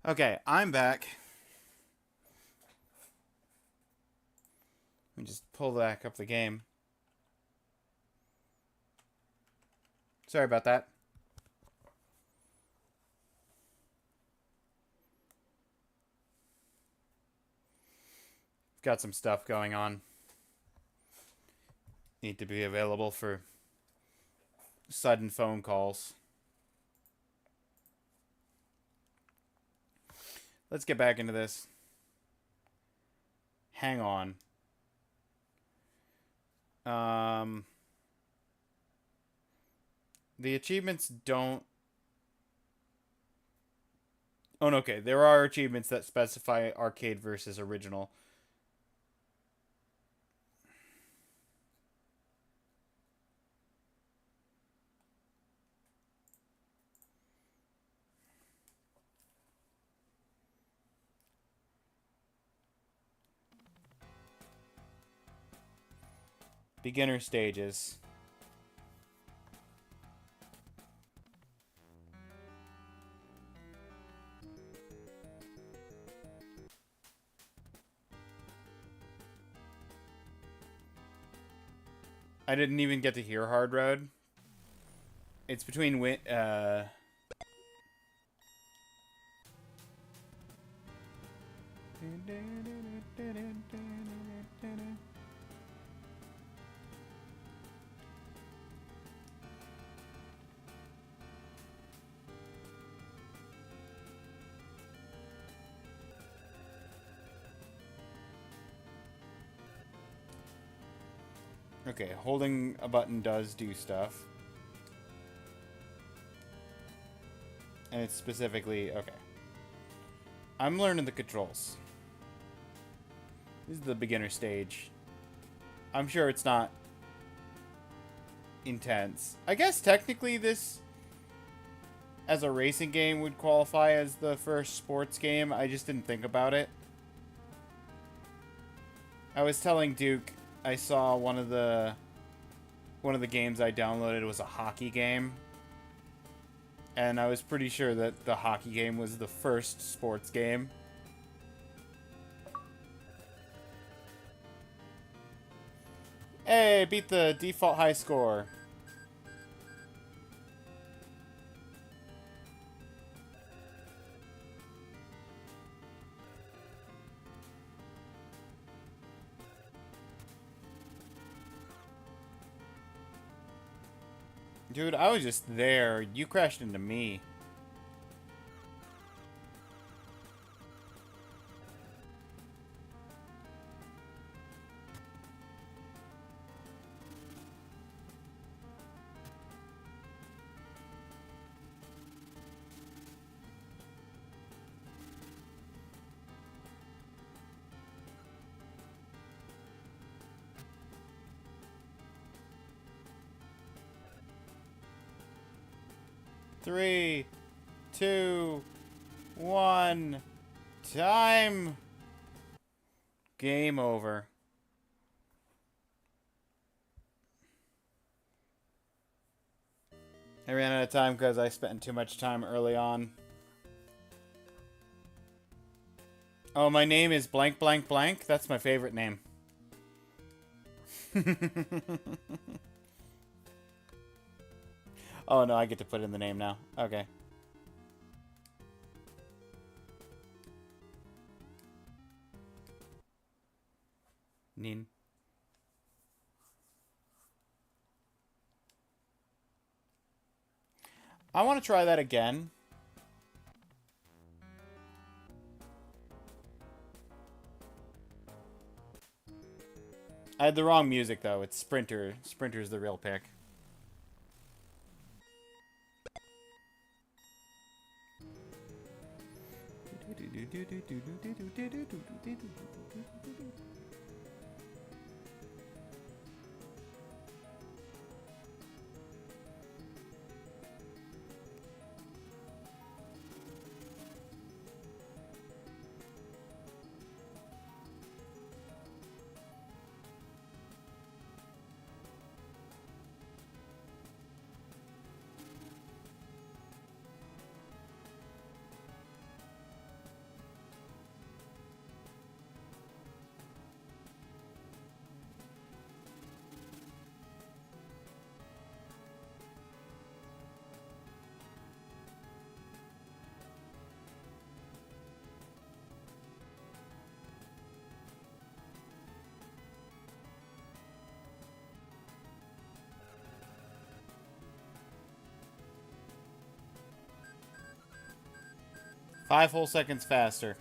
Okay, I'm back. Let me just pull back up the game. Sorry about that. Got some stuff going on. Need to be available for sudden phone calls. Let's get back into this. Hang on. The achievements don't... Oh, no, okay. There are achievements that specify arcade versus original. Beginner stages. I didn't even get to hear Hard Road. It's between Okay, holding a button does do stuff. And it's specifically... Okay. I'm learning the controls. This is the beginner stage. I'm sure it's not intense. I guess technically this, as a racing game, would qualify as the first sports game. I just didn't think about it. I was telling Duke I saw one of the games I downloaded was a hockey game. And I was pretty sure that the hockey game was the first sports game. Hey, beat the default high score. Dude, I was just there. You crashed into me. Three, two, one, time. Game over. I ran out of time because I spent too much time early on. Oh, my name is blank blank blank. That's my favorite name. Oh, no, I get to put in the name now. Okay. Nin. I want to try that again. I had the wrong music, though. It's Sprinter. Sprinter's the real pick. Five whole seconds faster.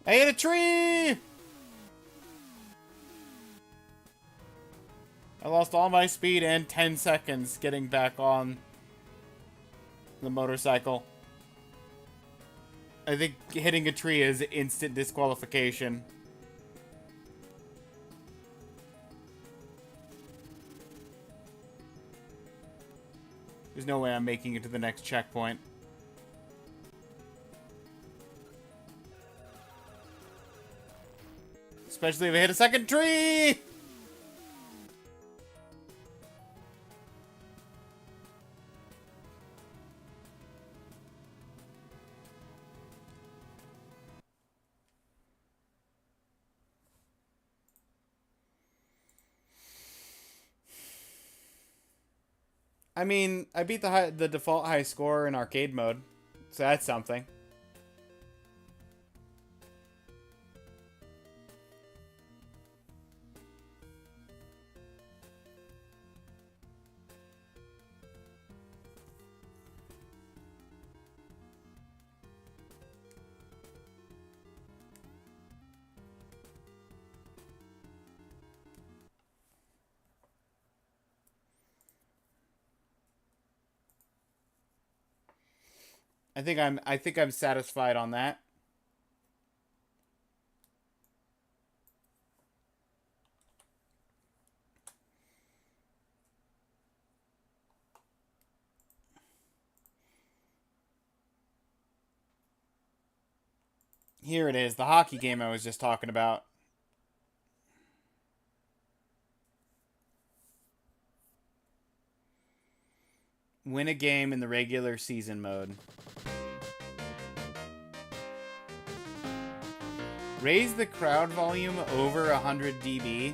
I hit a tree! I lost all my speed and 10 seconds getting back on the motorcycle. I think hitting a tree is instant disqualification. There's no way I'm making it to the next checkpoint. Especially if I hit a second tree! I mean, I beat the default high score in arcade mode, so that's something. I think I'm satisfied on that. Here it is, the hockey game I was just talking about. Win a game in the regular season mode. Raise the crowd volume over 100 dB.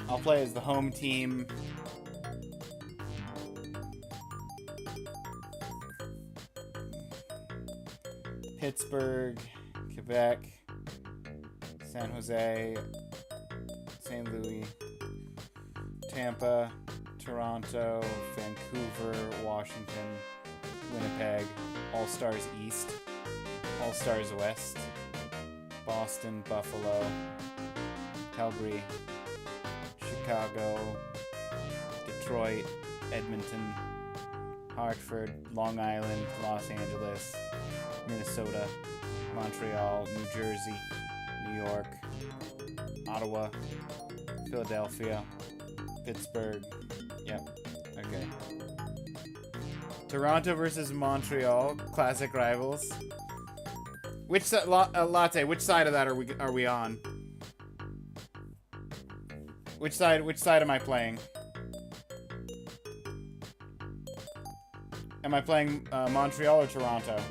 I'll play as the home team. Pittsburgh, Quebec, San Jose, St. Louis, Tampa, Toronto, Vancouver, Washington, Winnipeg, All-Stars East, All-Stars West, Boston, Buffalo, Calgary, Chicago, Detroit, Edmonton, Hartford, Long Island, Los Angeles, Minnesota, Montreal, New Jersey, New York, Ottawa, Philadelphia, Pittsburgh. Yep. Okay. Toronto versus Montreal, classic rivals. Which Latte? Which side of that are we on? Which side am I playing? Am I playing Montreal or Toronto?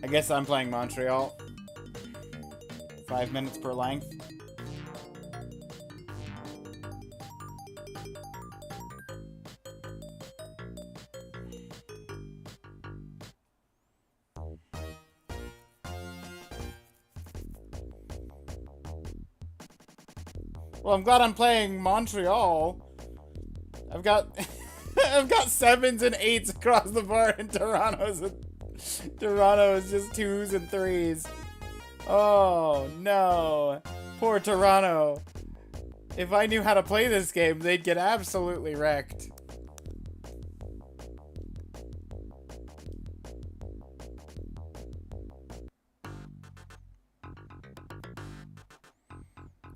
I guess I'm playing Montreal. 5 minutes per length. Well, I'm glad I'm playing Montreal. I've got I've got 7s and 8s across the board, and Toronto is just 2s and 3s. Oh, no. Poor Toronto. If I knew how to play this game, they'd get absolutely wrecked.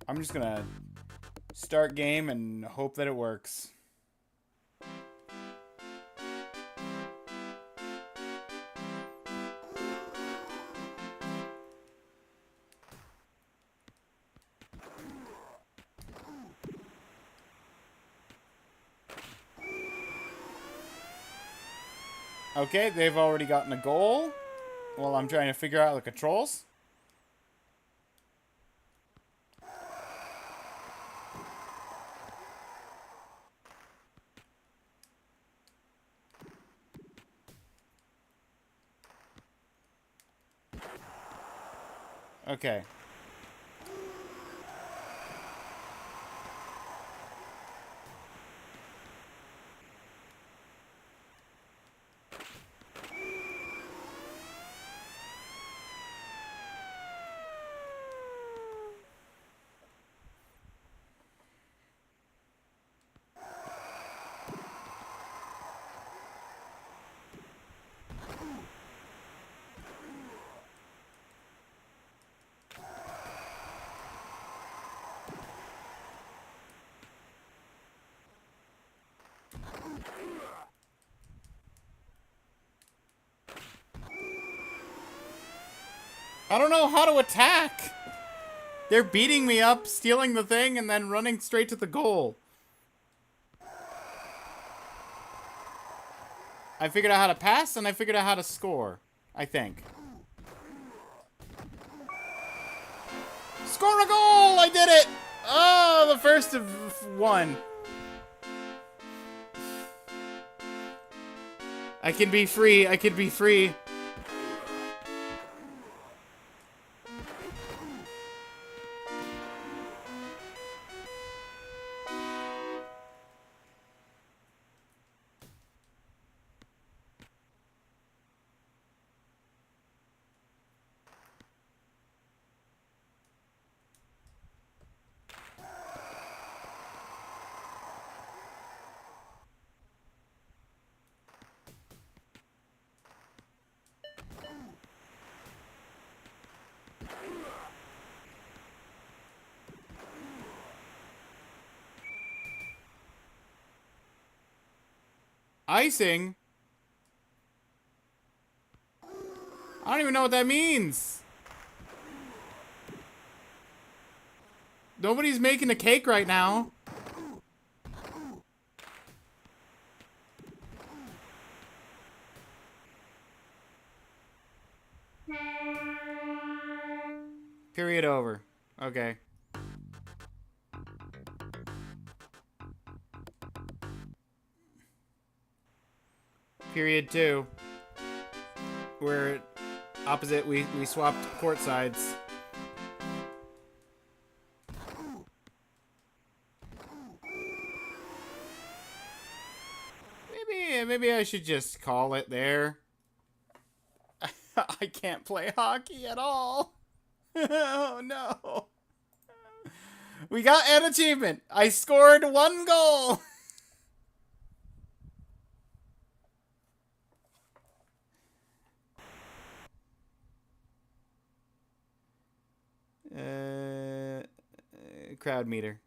I'm just gonna start game and hope that it works. Okay, they've already gotten a goal. While I'm trying to figure out the controls. Okay. I don't know how to attack. They're beating me up, stealing the thing, and then running straight to the goal. I figured out how to pass, and I figured out how to score. I think. Score a goal! I did it! Oh, the first of one. I can be free. I can be free. Icing? I don't even know what that means. Nobody's making a cake right now. Period over. Okay. Period 2. We're opposite. We swapped court sides. Maybe I should just call it there. I can't play hockey at all. Oh no. We got an achievement. I scored 1 goal. Crowd meter.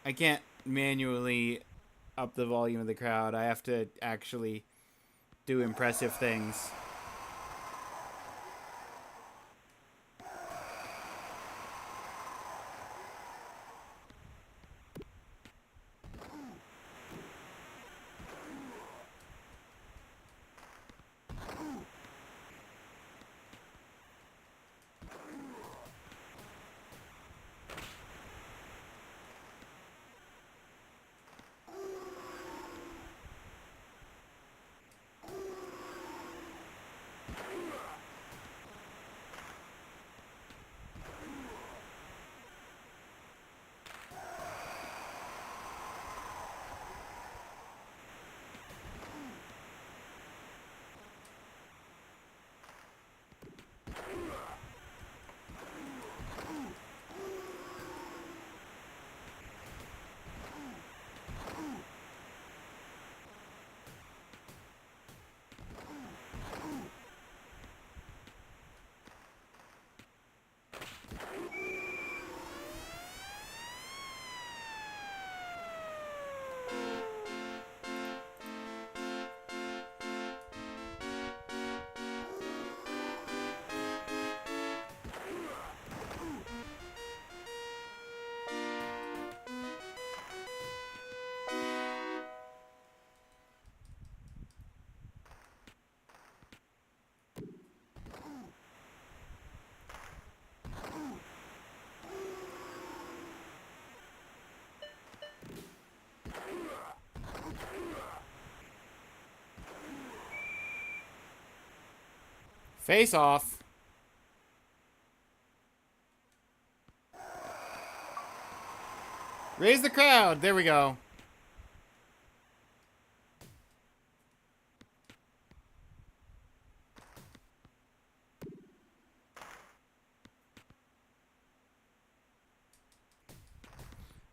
I can't manually up the volume of the crowd. I have to actually do impressive things. Face off. Raise the crowd. There we go.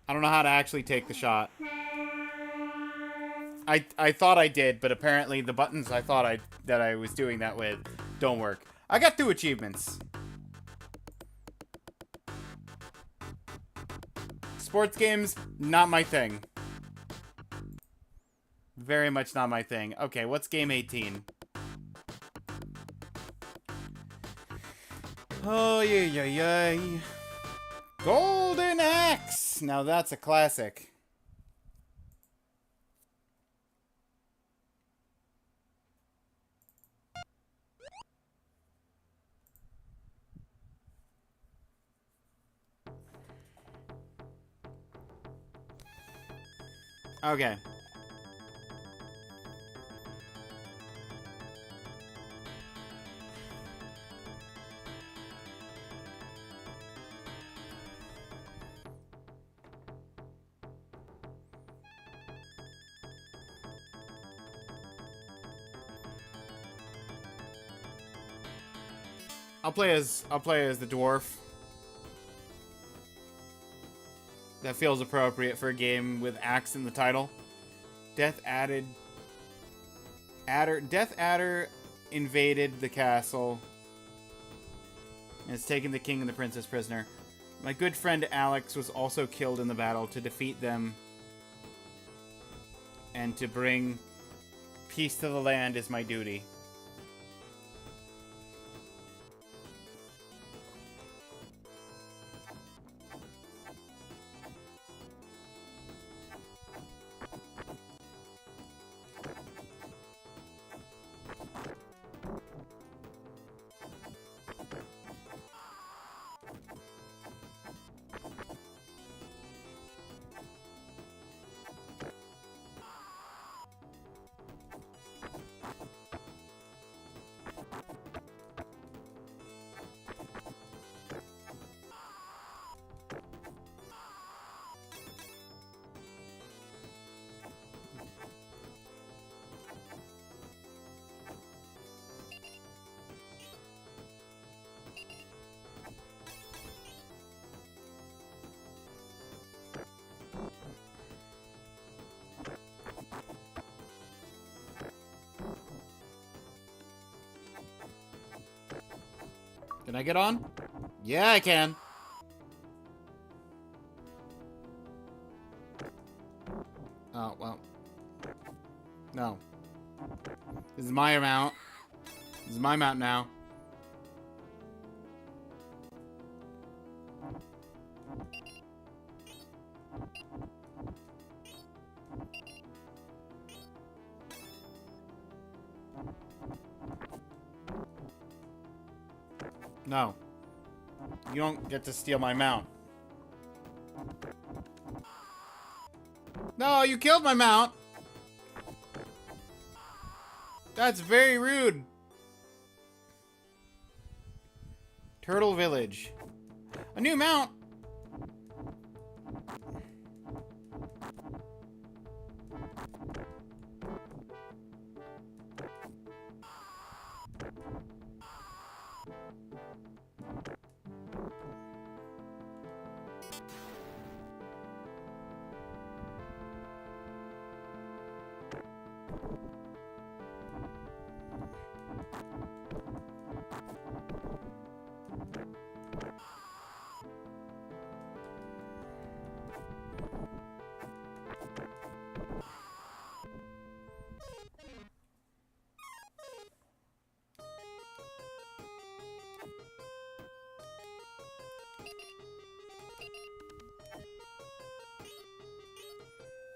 I don't know how to actually take the shot. I thought I did, but apparently the buttons I thought that I was doing that with don't work. I got 2 achievements. Sports games, not my thing. Very much not my thing. Okay, what's game 18? Oh, yeah. Golden Axe! Now that's a classic. Okay. I'll play as the dwarf. That feels appropriate for a game with axe in the title. Death Adder invaded the castle and has taken the king and the princess prisoner. My good friend Alex was also killed in the battle. To defeat them and to bring peace to the land is my duty. Can I get on? Yeah, I can. Oh, well. No. This is my amount. This is my mount now. No. You don't get to steal my mount. No, you killed my mount! That's very rude. Turtle Village. A new mount!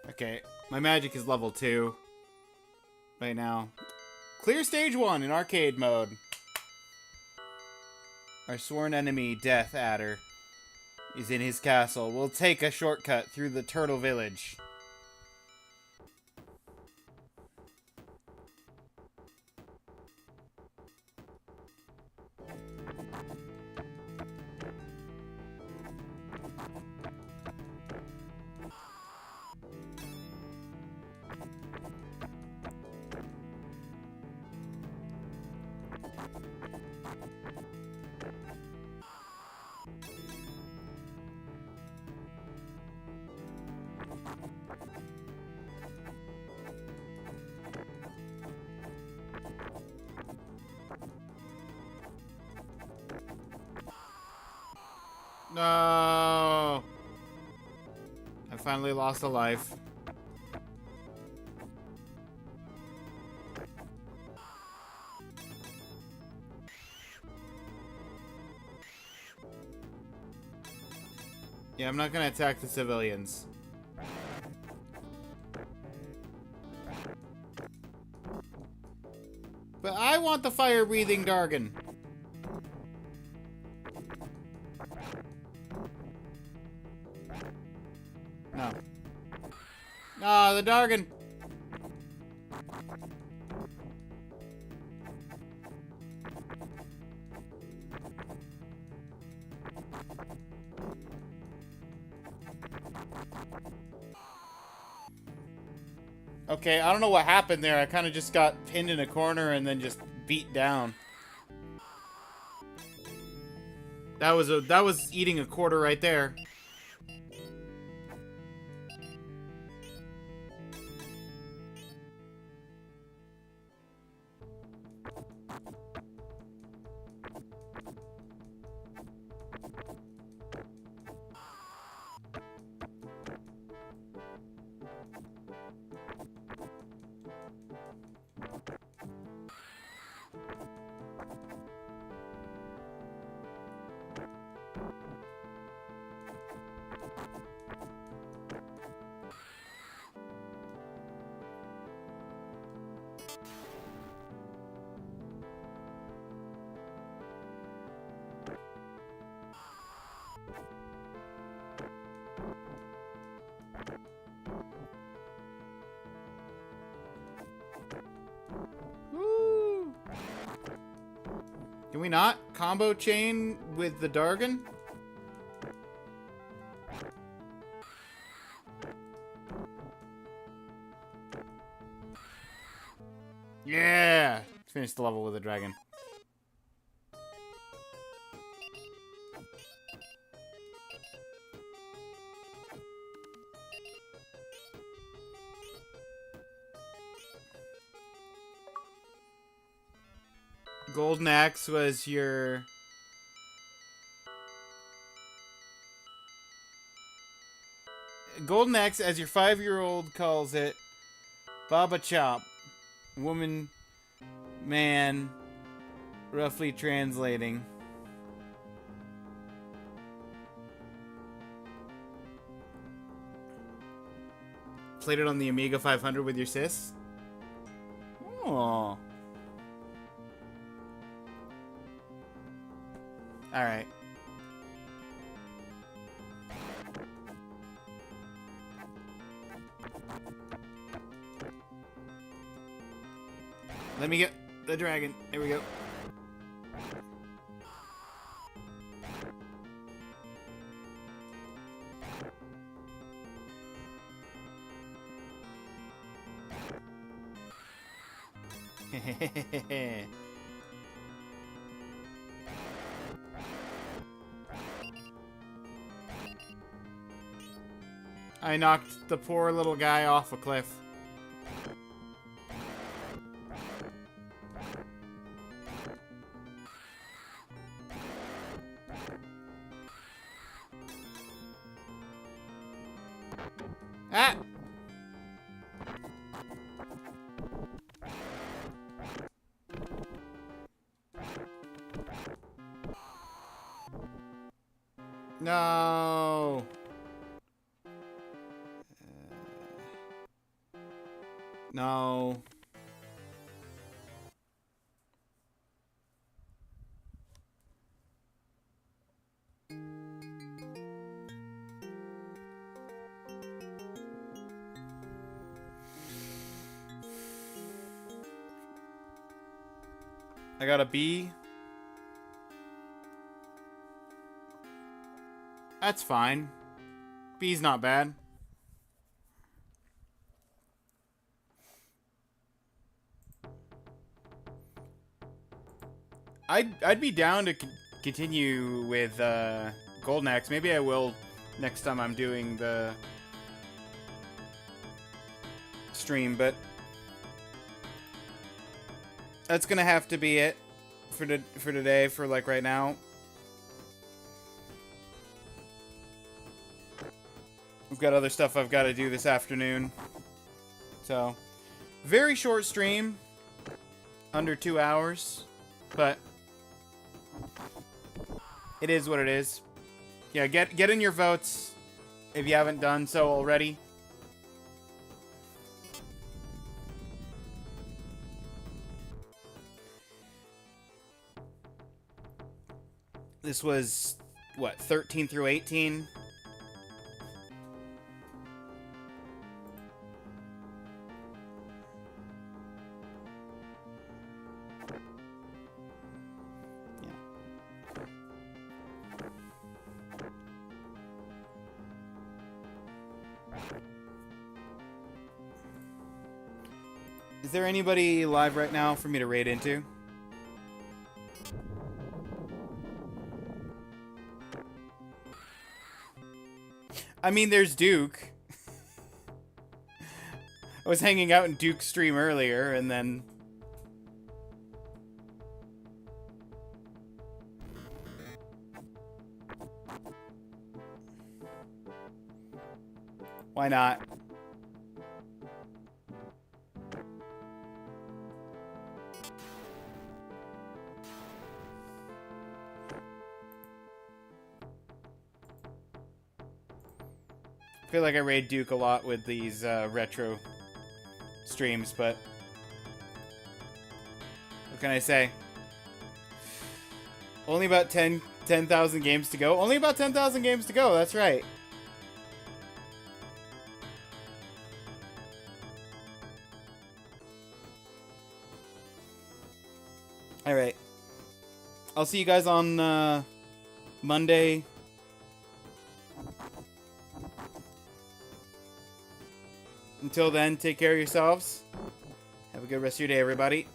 Okay, my magic is level 2 right now. Clear stage 1 in arcade mode. Our sworn enemy, Death Adder, is in his castle. We'll take a shortcut through the Turtle Village. No! I finally lost a life. Yeah, I'm not gonna attack the civilians. But I want the fire-breathing Dargon. No. Ah, the Dargon. Okay, I don't know what happened there. I kind of just got pinned in a corner and then just beat down. That was eating a quarter right there. Woo! Can we not combo chain with the Dargon? Yeah! Finish the level with a dragon. Golden Axe was your... Golden Axe, as your 5-year-old calls it, Baba Chop. Woman, man, roughly translating. Played it on the Amiga 500 with your sis? Oh. Alright. Let me get the dragon. Here we go. I knocked the poor little guy off a cliff. Ah! No. No. I got a B. That's fine. B's not bad. I'd be down to continue with Golden Axe. Maybe I will next time I'm doing the stream, but that's gonna have to be it for today, for like right now. We've got other stuff I've got to do this afternoon. So, very short stream. Under 2 hours. But it is what it is. Yeah, get in your votes if you haven't done so already. This was, what, 13 through 18? Is there anybody live right now for me to raid into? I mean, there's Duke. I was hanging out in Duke's stream earlier, and then... Why not? I feel like I raid Duke a lot with these retro streams, but what can I say? Only about 10,000 games to go. Only about 10,000 games to go, that's right. Alright. I'll see you guys on Monday. Until then, take care of yourselves. Have a good rest of your day, everybody.